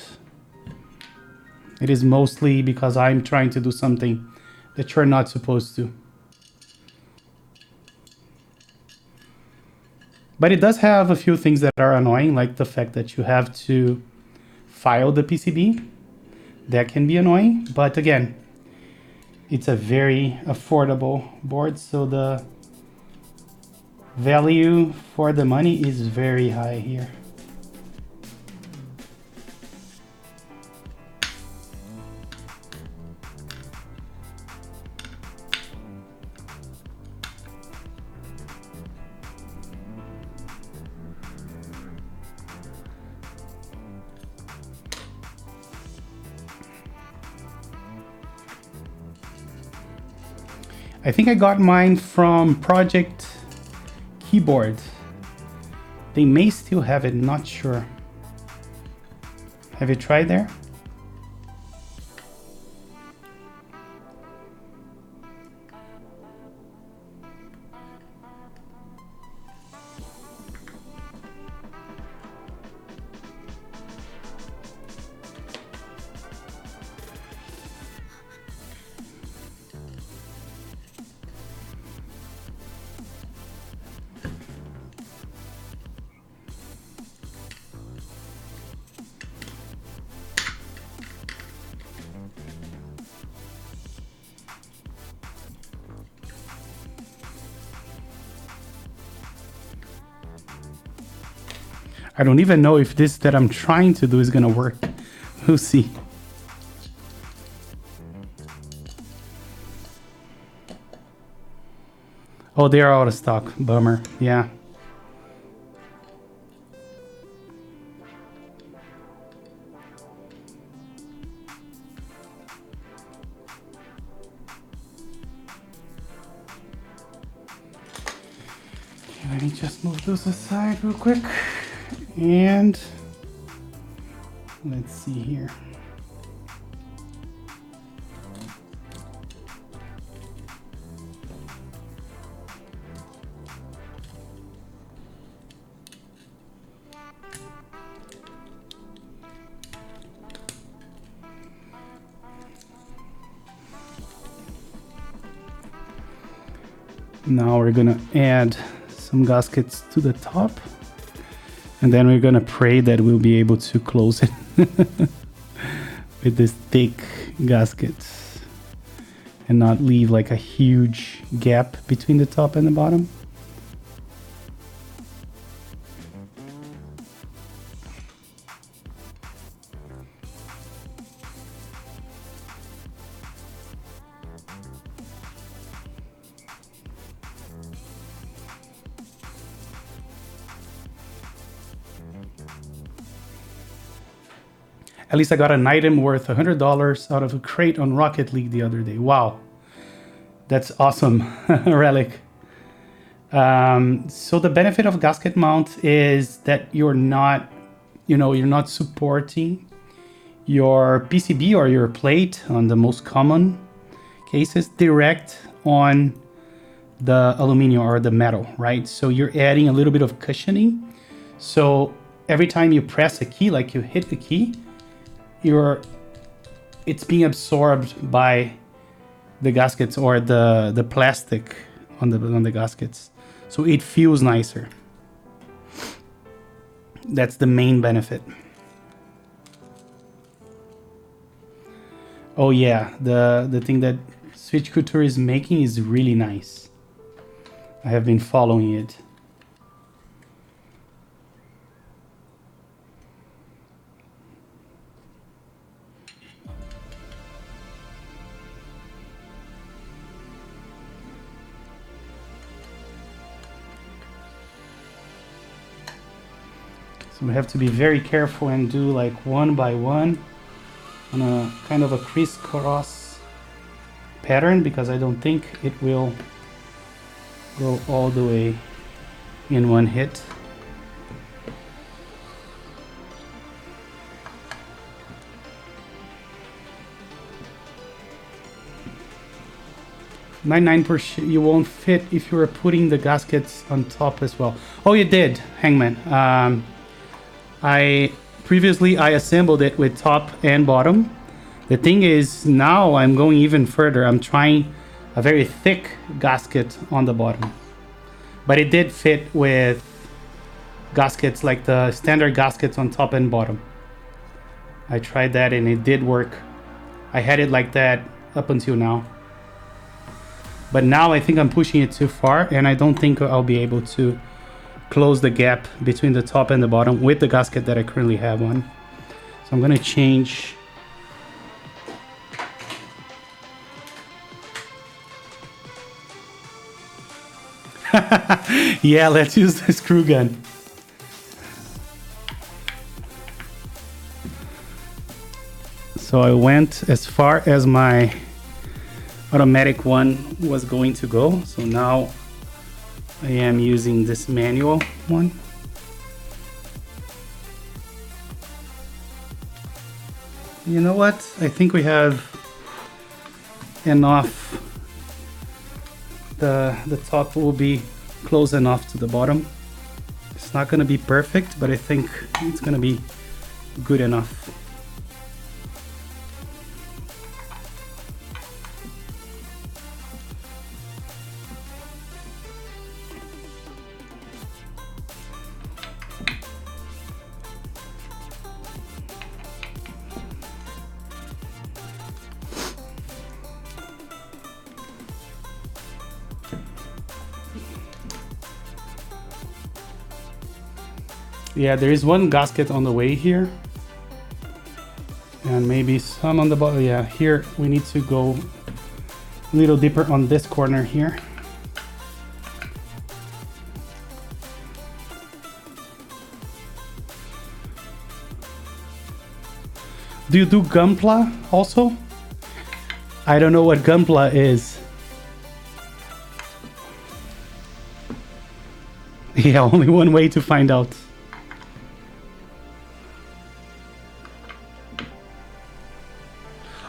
It is mostly because I'm trying to do something that you're not supposed to. But it does have a few things that are annoying, like the fact that you have to file the PCB. That can be annoying, but again, it's a very affordable board, so the value for the money is very high here. I think I got mine from Project Keyboard. They may still have it, not sure. Have you tried there? I don't even know if this that I'm trying to do is gonna work. We'll see. Oh, they are out of stock. Bummer. Yeah. Okay, let me just move those aside real quick. And let's see here. Now we're gonna add some gaskets to the top. And then we're gonna pray that we'll be able to close it with this thick gaskets and not leave like a huge gap between the top and the bottom. At least I got an item worth $100 out of a crate on Rocket League the other day. Wow. That's awesome, Relic. So the benefit of gasket mount is that you're not supporting your PCB or your plate on the most common cases direct on the aluminum or the metal, right? So you're adding a little bit of cushioning. So every time you press a key, like you hit the key, it's being absorbed by the gaskets or the plastic on the gaskets, so it feels nicer. That's the main benefit. Oh yeah, the thing that Switch Couture is making is really nice. I have been following it. So we have to be very careful and do like one by one on a kind of a crisscross pattern, because I don't think it will go all the way in one hit. 99% you won't fit if you were putting the gaskets on top as well. Oh, you did, Hangman. I assembled it with top and bottom. The thing is, now I'm going even further. I'm trying a very thick gasket on the bottom, but it did fit with gaskets like the standard gaskets on top and bottom. I tried that and it did work. I had it like that up until now. But now I think I'm pushing it too far, and I don't think I'll be able to close the gap between the top and the bottom with the gasket that I currently have on. So I'm gonna change. Yeah, let's use the screw gun. So I went as far as my automatic one was going to go. So now I am using this manual one. You know what? I think we have enough. The top will be close enough to the bottom. It's not going to be perfect, but I think it's going to be good enough. Yeah, there is one gasket on the way here. And maybe some on the bottom. Yeah, here we need to go a little deeper on this corner here. Do you do Gunpla also? I don't know what Gunpla is. Yeah, only one way to find out.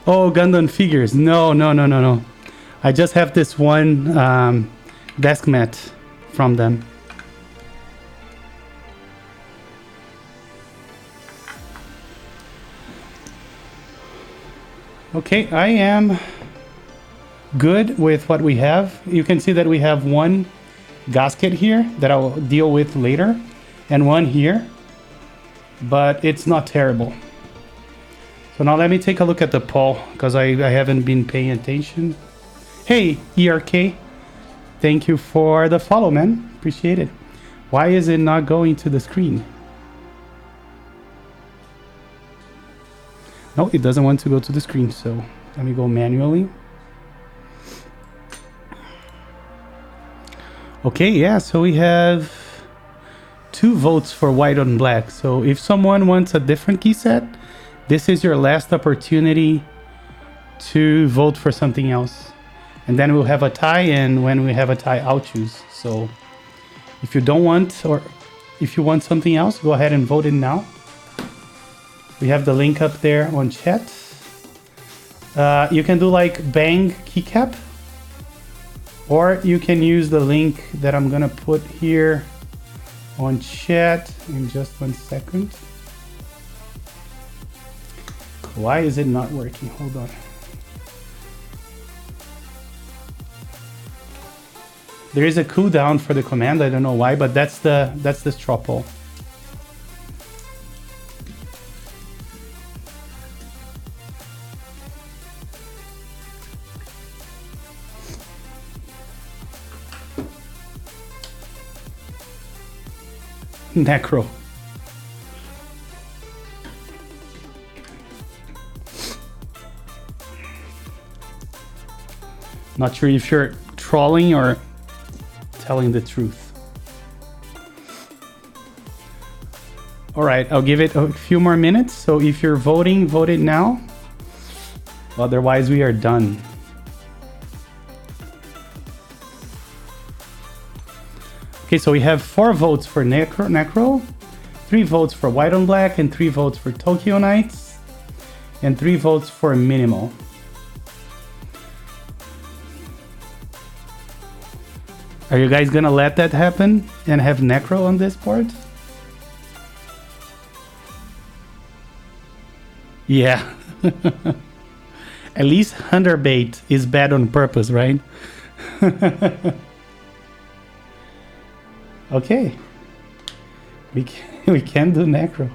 Oh, Gundam figures. No. I just have this one desk mat from them. Okay, I am good with what we have. You can see that we have one gasket here that I'll deal with later, and one here, but it's not terrible. So now let me take a look at the poll, because I haven't been paying attention. Hey, ERK. Thank you for the follow, man. Appreciate it. Why is it not going to the screen? No, it doesn't want to go to the screen, so let me go manually. Okay, yeah, so we have 2 votes for white on black. So if someone wants a different key set, this is your last opportunity to vote for something else. And then we'll have a tie, and when we have a tie, I'll choose. So if you don't want, or if you want something else, go ahead and vote it now. We have the link up there on chat. You can do like bang keycap, or you can use the link that I'm gonna put here on chat in just 1 second. Why is it not working? Hold on. There is a cooldown for the command. I don't know why, but that's the straw poll. Necro. Not sure if you're trolling or telling the truth. All right, I'll give it a few more minutes. So if you're voting, vote it now. Otherwise, we are done. Okay, so we have 4 votes for Necro, 3 votes for white on black, and 3 votes for Tokyo Knights, and 3 votes for Minimal. Are you guys gonna let that happen and have Necro on this board? Yeah. At least Hunter Bait is bad on purpose, right? Okay. We can do Necro.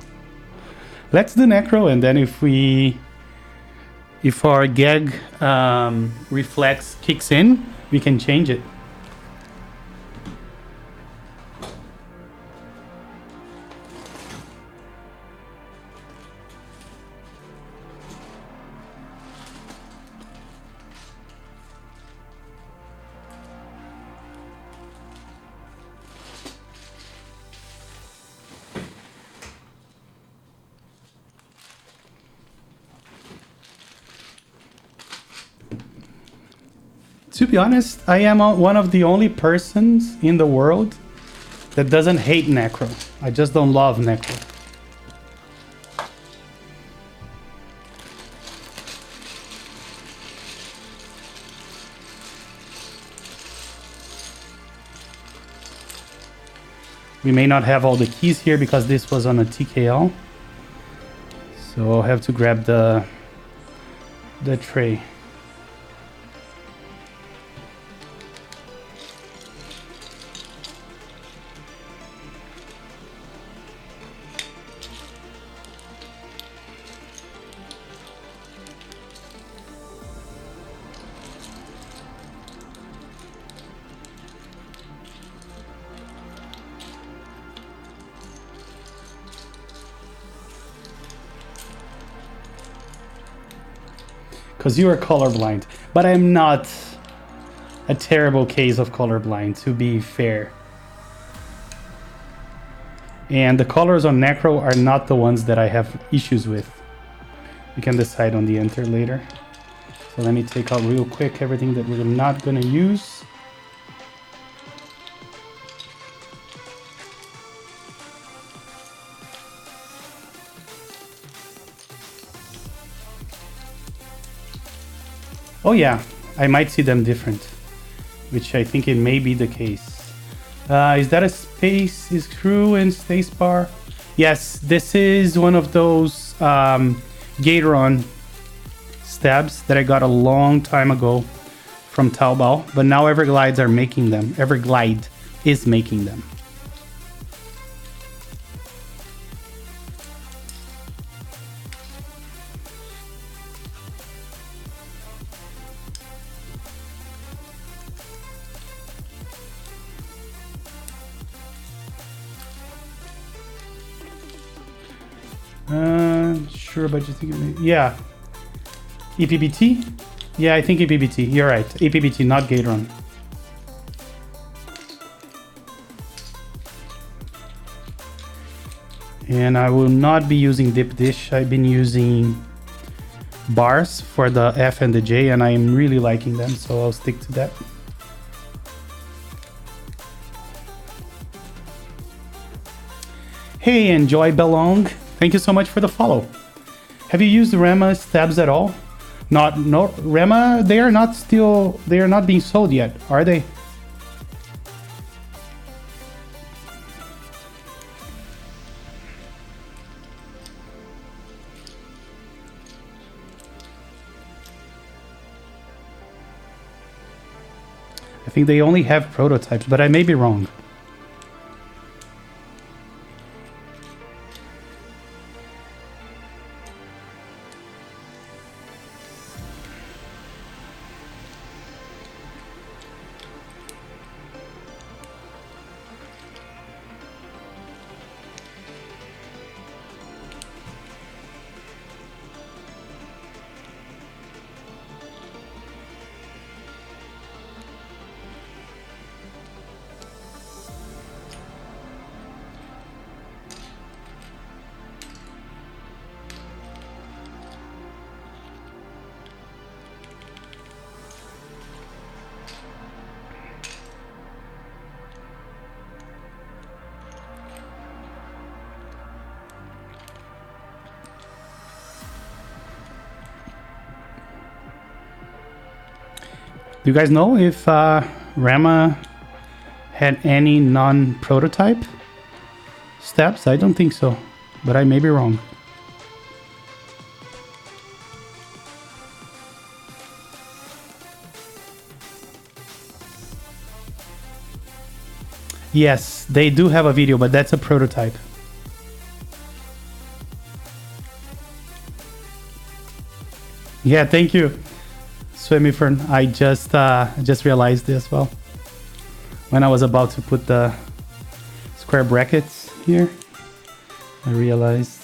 Let's do Necro, and then if our gag reflex kicks in, we can change it. To be honest, I am one of the only persons in the world that doesn't hate Necro. I just don't love Necro. We may not have all the keys here because this was on a TKL. So I'll have to grab the tray. Because you are colorblind, but I'm not a terrible case of colorblind, to be fair. And the colors on Necro are not the ones that I have issues with. We can decide on the enter later. So let me take out real quick everything that we're not gonna use. Oh yeah, I might see them different, which I think it may be the case. Is that a space screw and space bar? Yes, this is one of those Gateron stabs that I got a long time ago from Taobao, but now Everglides are making them. Everglide is making them. Sure, but you think, yeah. EPBT? Yeah, I think EPBT. You're right. EPBT, not Gateron. And I will not be using dip dish. I've been using bars for the F and the J, and I am really liking them, so I'll stick to that. Hey, Enjoy Belong. Thank you so much for the follow. Have you used Rama stabs at all? No, Rama, they are not being sold yet, are they? I think they only have prototypes, but I may be wrong. Do you guys know if Rama had any non-prototype steps. I don't think so, but I may be wrong. Yes, they do have a video, but that's a prototype. Yeah, thank you, Swimifern. I just realized this well when I was about to put the square brackets here. I realized.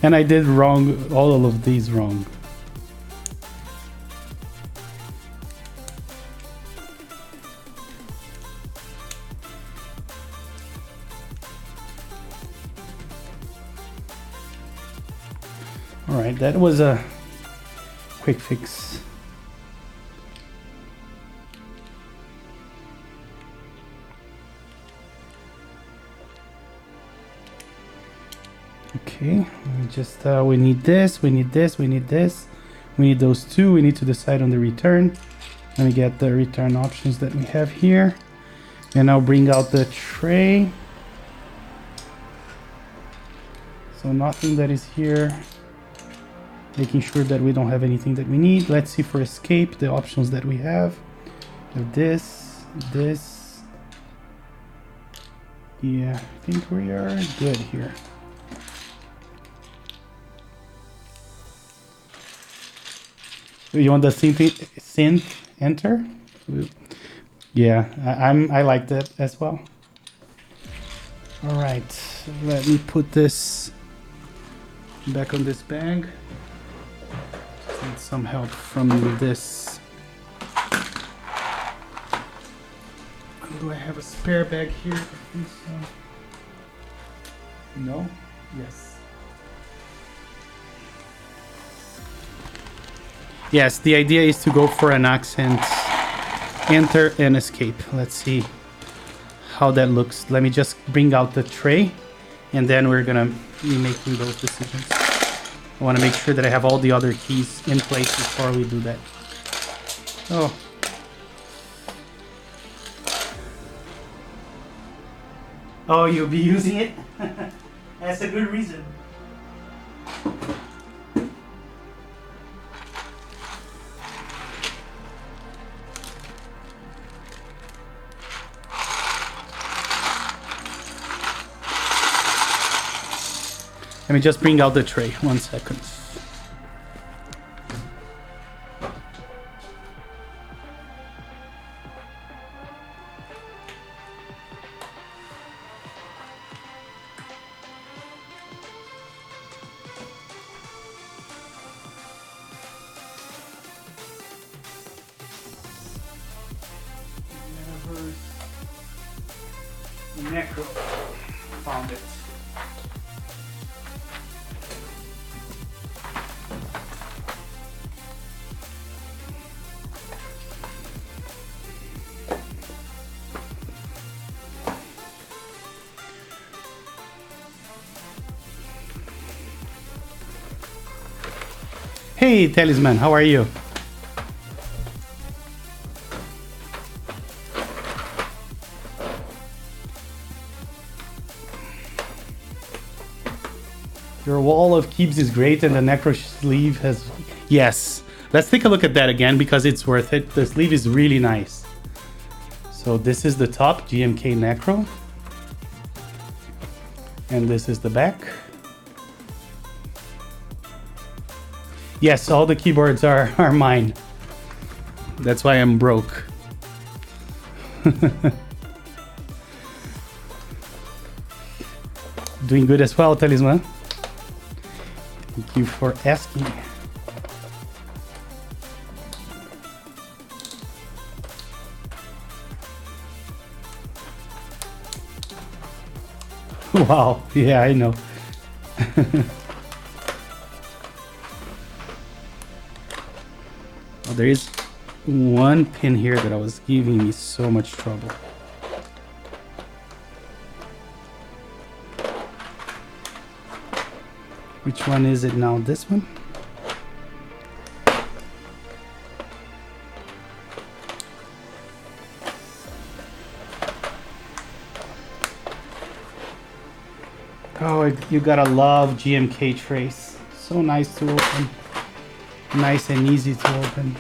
And I did wrong, all of these wrong. All right, that was a quick fix. Okay, we just we need this, we need this, we need this, we need those two. We need to decide on the return. Let me get the return options that we have here, and I'll bring out the tray. So nothing that is here, making sure that we don't have anything that we need. Let's see for escape the options that we have. This. Yeah, I think we are good here. You want the synth enter? Yeah, I like that as well. All right, let me put this back on this bag. Just need some help from this. Do I have a spare bag here? I think so. No? Yes. Yes, the idea is to go for an accent, enter and escape. Let's see how that looks. Let me just bring out the tray, and then we're gonna be making those decisions. I want to make sure that I have all the other keys in place before we do that. Oh. Oh, you'll be using it? That's a good reason. Let me just bring out the tray. 1 second. Necro found it. Hey, Talisman, how are you? Your wall of keeps is great and the Necro sleeve has... Yes, let's take a look at that again because it's worth it. The sleeve is really nice. So this is the top, GMK Necro. And this is the back. Yes, all the keyboards are mine. That's why I'm broke. Doing good as well, Talisman. Thank you for asking. Wow, yeah, I know. Oh, there is one pin here that was giving me so much trouble. Which one is it now? This one? Oh, you gotta love GMK trays. So nice to open. Nice and easy to open.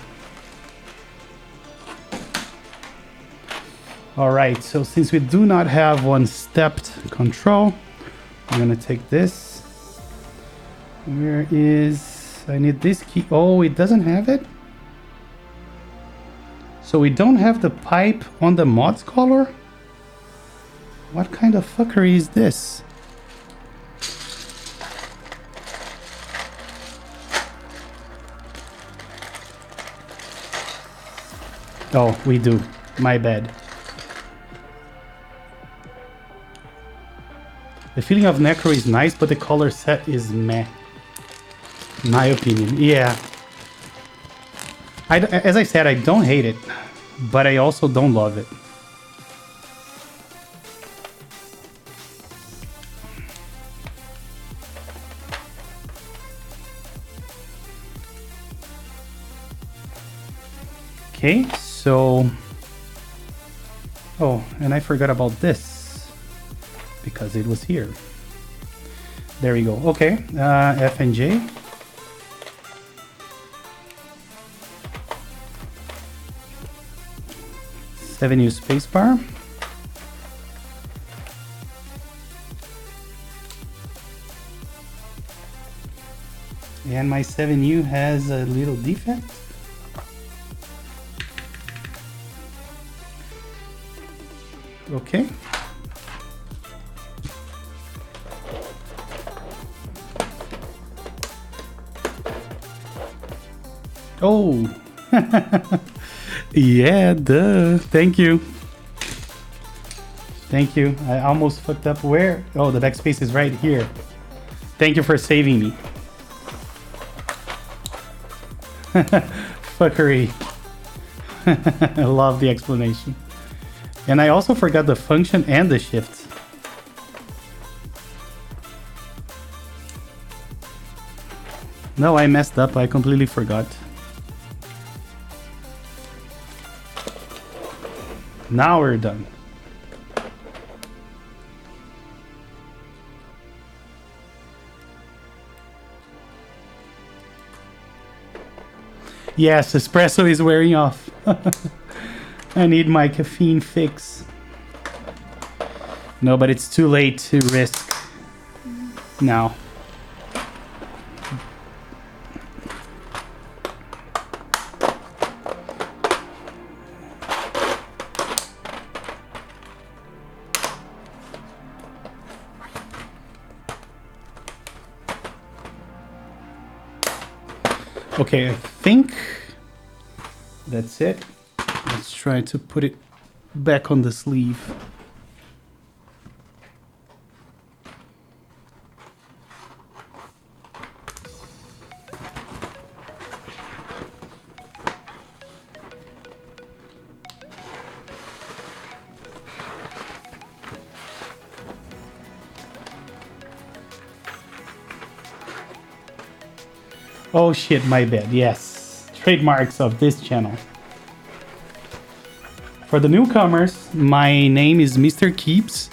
Alright, so since we do not have one stepped control, I'm gonna take this. Where is... I need this key. Oh, it doesn't have it? So we don't have the pipe on the mods color? What kind of fuckery is this? Oh, we do. My bad. The feeling of Necro is nice, but the color set is meh. My opinion. Yeah. As I said, I don't hate it, but I also don't love it. Okay, so... Oh, and I forgot about this, because it was here. There we go. Okay, F and J. Seven-U spacebar. And my 7U has a little defect. Okay. Oh. Yeah, duh. Thank you. Thank you. I almost fucked up. Where? Oh, the backspace is right here. Thank you for saving me. Fuckery. I love the explanation. And I also forgot the function and the shift. No, I messed up. I completely forgot. Now we're done. Yes, espresso is wearing off. I need my caffeine fix. No, but it's too late to risk now. Okay, I think that's it. Let's try to put it back on the sleeve. Oh shit, my bad. Yes, trademarks of this channel. For the newcomers, my name is Mr. Keeps,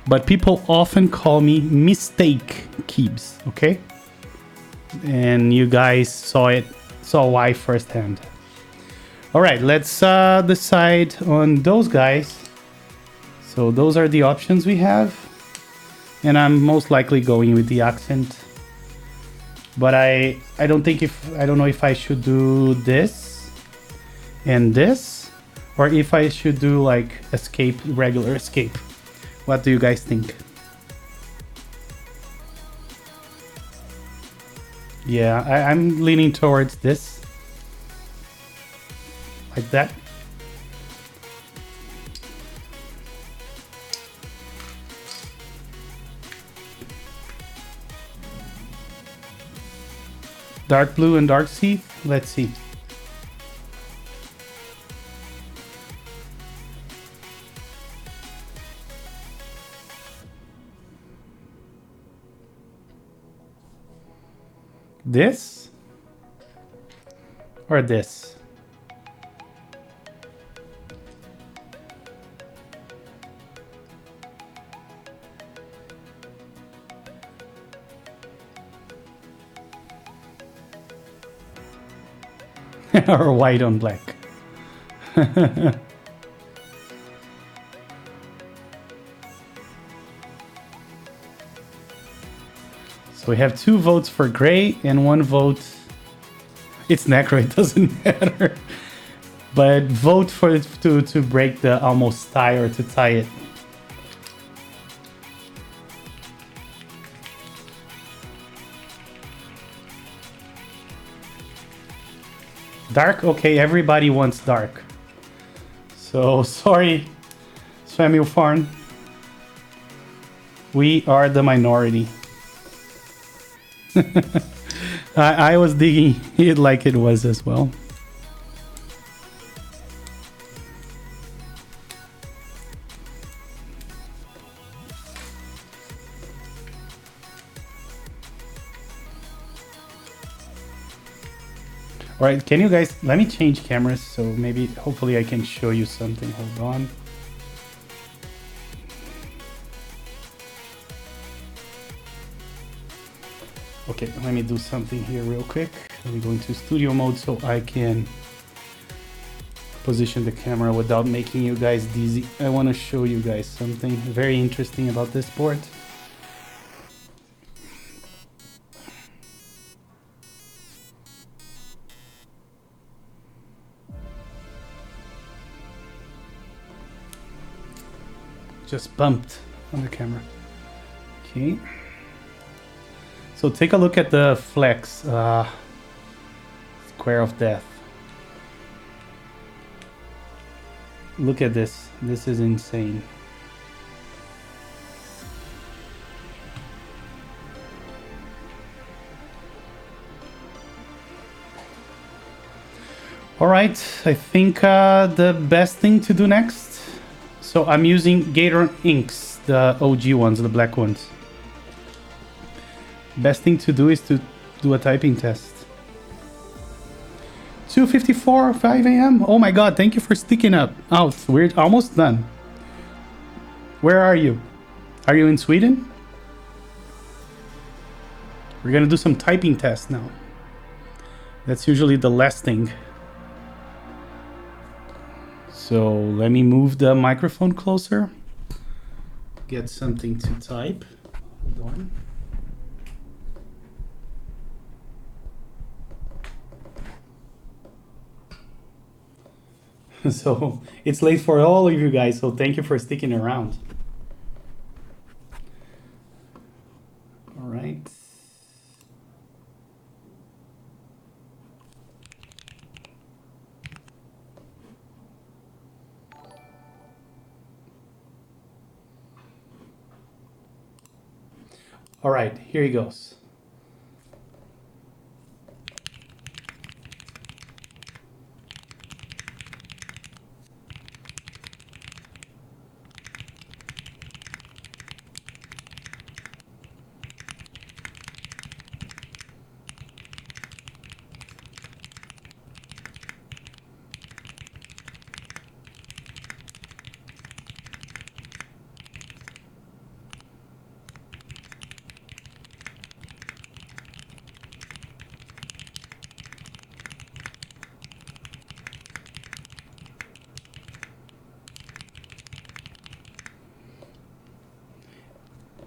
but people often call me Mistake Keeps, okay? And you guys saw why firsthand. All right, let's decide on those guys. So those are the options we have. And I'm most likely going with the accent. But I don't know if I should do this and this, or if I should do like escape, regular escape. What do you guys think? Yeah, I'm leaning towards this. Like that. Dark blue and dark sea. Let's see. This or this? Or white on black? So we have 2 votes for gray and 1 vote. It's Necro, it doesn't matter. But vote for it to break the almost tie or to tie it. Dark? Okay, everybody wants dark. So sorry, Samuel Farn. We are the minority. I was digging it like it was as well. All right, can you guys, let me change cameras so maybe, hopefully I can show you something. Hold on. Okay, let me do something here real quick. Let me go into studio mode so I can position the camera without making you guys dizzy. I want to show you guys something very interesting about this board. Just bumped on the camera. Okay. So take a look at the flex, square of death. Look at this. This is insane. All right, I think the best thing to do next. So I'm using Gateron inks, the OG ones, the black ones. Best thing to do is to do a typing test. 2:54, 5 a.m. Oh my god, thank you for sticking up. Oh, we're almost done. Where are you? Are you in Sweden? We're gonna do some typing tests now. That's usually the last thing. So let me move the microphone closer. Get something to type. Hold on. So it's late for all of you guys, so thank you for sticking around. All right. All right, here he goes.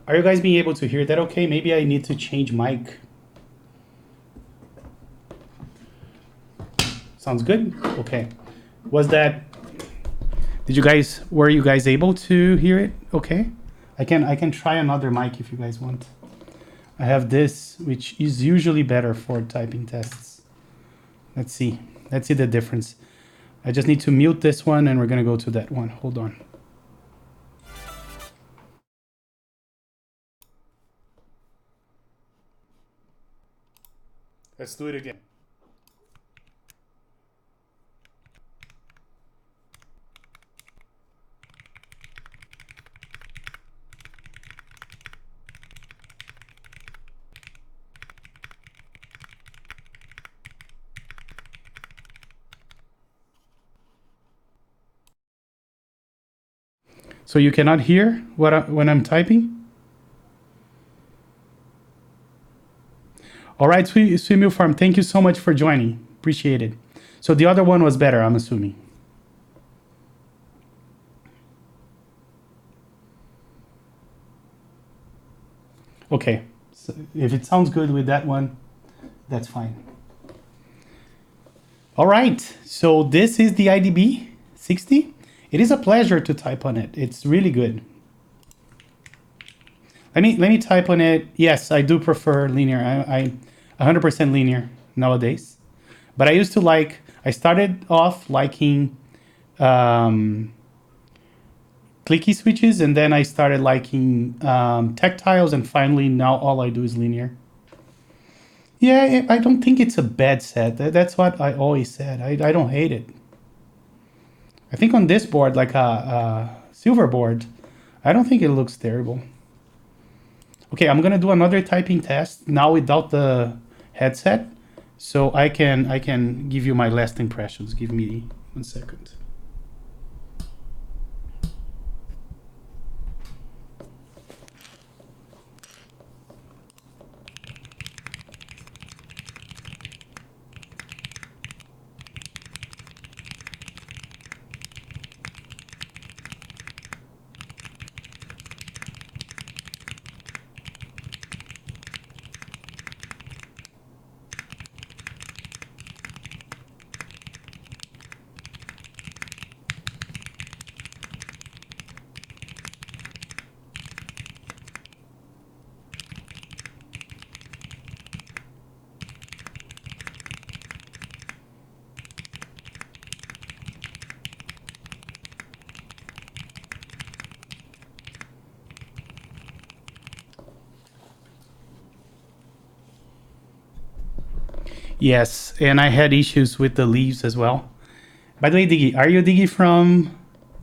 Are you guys being able to hear that okay? Maybe I need to change mic. Sounds good? Okay. Was that... Were you guys able to hear it okay? I can try another mic if you guys want. I have this, which is usually better for typing tests. Let's see. Let's see the difference. I just need to mute this one and we're going to go to that one. Hold on. Let's do it again. So you cannot hear when I'm typing? All right, Swimmill Farm, thank you so much for joining. Appreciate it. So the other one was better, I'm assuming. Okay, so if it sounds good with that one, that's fine. All right, so this is the idb60. It is a pleasure to type on it. It's really good. Let me type on it. Yes, I do prefer linear. I 100% linear nowadays. But I used to like, I started off liking clicky switches, and then I started liking tactiles, and finally now all I do is linear. Yeah, I don't think it's a bad set. That's what I always said. I don't hate it. I think on this board, like a silver board, I don't think it looks terrible. Okay, I'm gonna do another typing test now without the headset, so I can give you my last impressions. Give me 1 second. Yes, and I had issues with the leaves as well. By the way, Diggy, are you Diggy from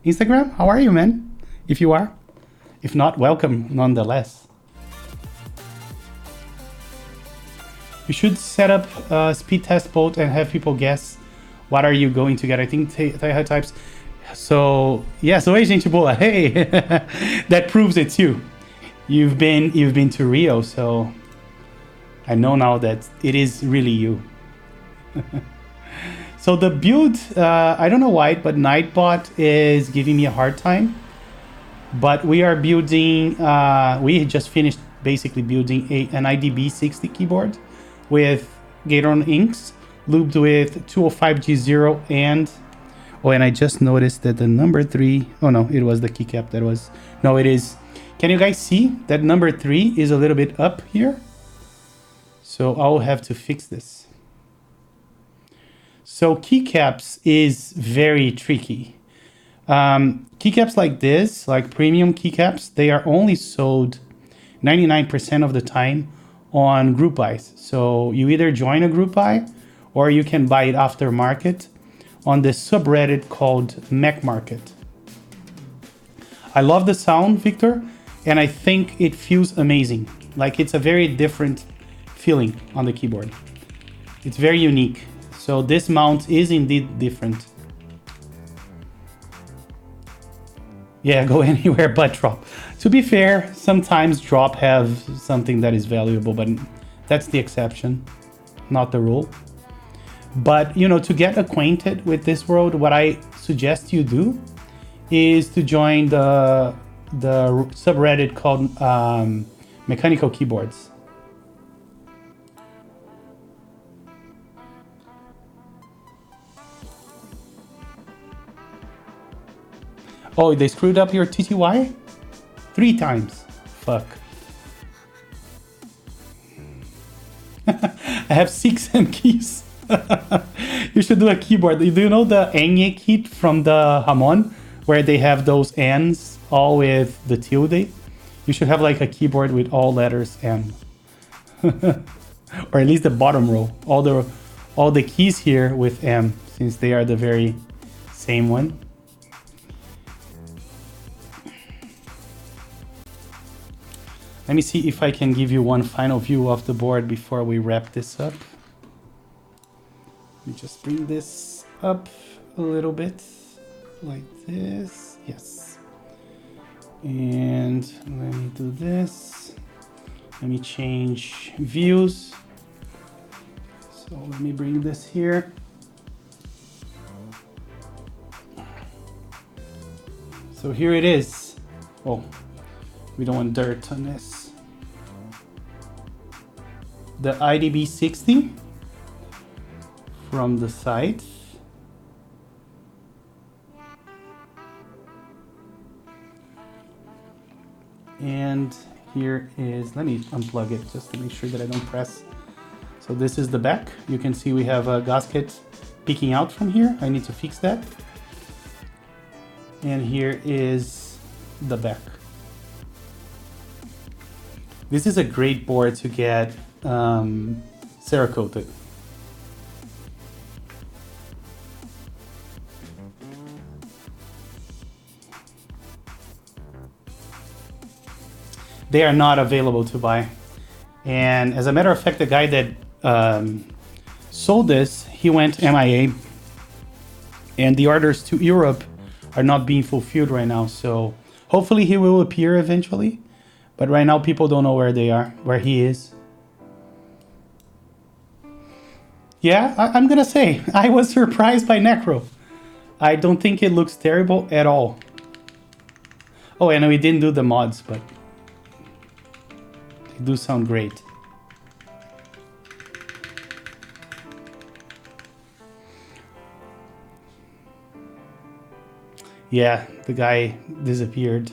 Instagram? How are you, man? If you are. If not, welcome nonetheless. You should set up a speed test boat and have people guess what are you going to get. I think Taiha types. So, yeah, so hey, gente boa. Hey, that proves it's you. You've been to Rio, so I know now that it is really you. So the build, I don't know why, but Nightbot is giving me a hard time. But we are building, we just finished basically building an idb60 keyboard with Gateron inks, lubed with 205G0 and, oh, and I just noticed that the number 3, oh no, it was the keycap that was, no, it is. Can you guys see that number 3 is a little bit up here? So I'll have to fix this. So keycaps is very tricky. Keycaps like this, like premium keycaps, they are only sold 99% of the time on group buys. So you either join a group buy or you can buy it aftermarket on this subreddit called Mac Market. I love the sound, Victor, and I think it feels amazing. Like it's a very different feeling on the keyboard. It's very unique. So this mount is indeed different. Yeah, go anywhere but drop. To be fair, sometimes drop have something that is valuable, but that's the exception, not the rule. But, you know, to get acquainted with this world, what I suggest you do is to join the subreddit called Mechanical Keyboards. Oh, they screwed up your TTY? 3 times. Fuck. I have 6 M keys. You should do a keyboard. Do you know the Pngu kit from the Hamon, where they have those N's all with the tilde? You should have like a keyboard with all letters M. Or at least the bottom row. All the keys here with M, since they are the very same one. Let me see if I can give you one final view of the board before we wrap this up. Let me just bring this up a little bit, like this. Yes. And let me do this. Let me change views. So let me bring this here. So here it is. Oh, we don't want dirt on this. The idb60 from the side. And here is, let me unplug it just to make sure that I don't press. So this is the back. You can see we have a gasket peeking out from here. I need to fix that. And here is the back. This is a great board to get Cerakoted. They are not available to buy. And as a matter of fact, the guy that sold this, he went MIA. And the orders to Europe are not being fulfilled right now. So hopefully he will appear eventually. But right now people don't know where they are, where he is. Yeah, I'm gonna say, I was surprised by Necro. I don't think it looks terrible at all. Oh, and we didn't do the mods, but they do sound great. Yeah, the guy disappeared.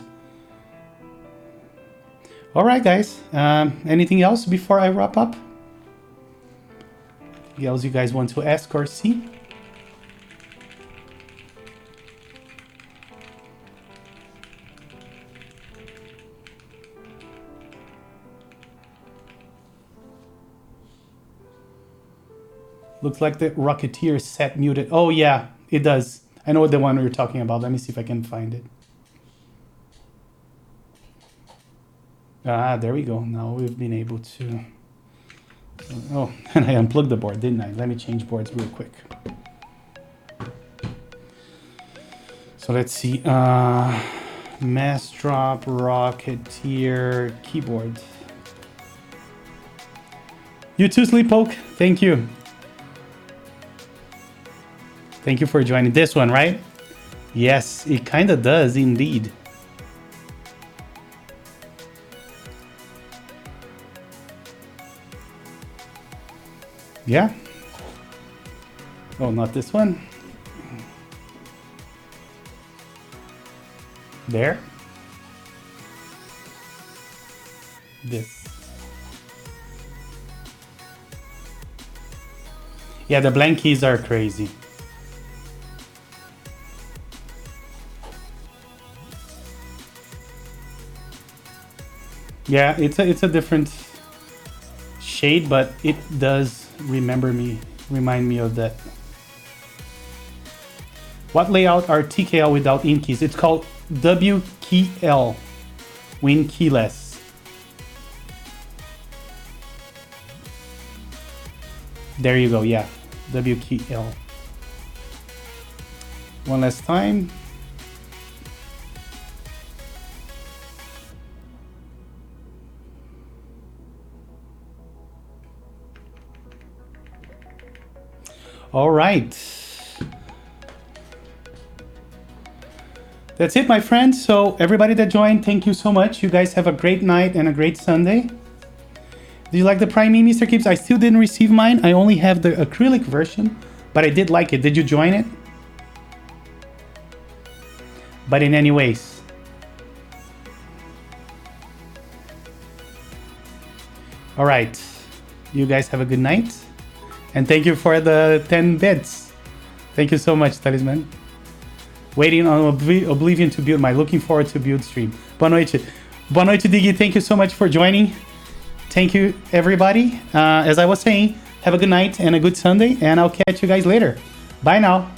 All right, guys. Anything else before I wrap up? Anything else you guys want to ask or see? Looks like the Rocketeer set muted. Oh yeah, it does. I know the one we were talking about. Let me see if I can find it. Ah, there we go. Now we've been able to... Oh, and I unplugged the board, didn't I? Let me change boards real quick. So let's see. Mass Drop, Rocketeer, keyboard. You too, Sleeppoke. Thank you. Thank you for joining this one, right? Yes, it kind of does indeed. Yeah. Oh, not this one. There. This. Yeah, the blank keys are crazy. Yeah, it's a different shade, but it does remind me of that. What layout are TKL without in keys? It's called WKL, win keyless. There you go, yeah, WKL. One last time. All right. That's it, my friends. So everybody that joined, thank you so much. You guys have a great night and a great Sunday. Did you like the Prime Me, Mr. Keeps? I still didn't receive mine. I only have the acrylic version, but I did like it. Did you join it? But in any ways. All right. You guys have a good night. And thank you for the 10 bits. Thank you so much, Talisman. Waiting on Oblivion to build my looking forward to build stream. Boa noite. Boa noite, Diggy. Thank you so much for joining. Thank you, everybody. As I was saying, have a good night and a good Sunday, and I'll catch you guys later. Bye now.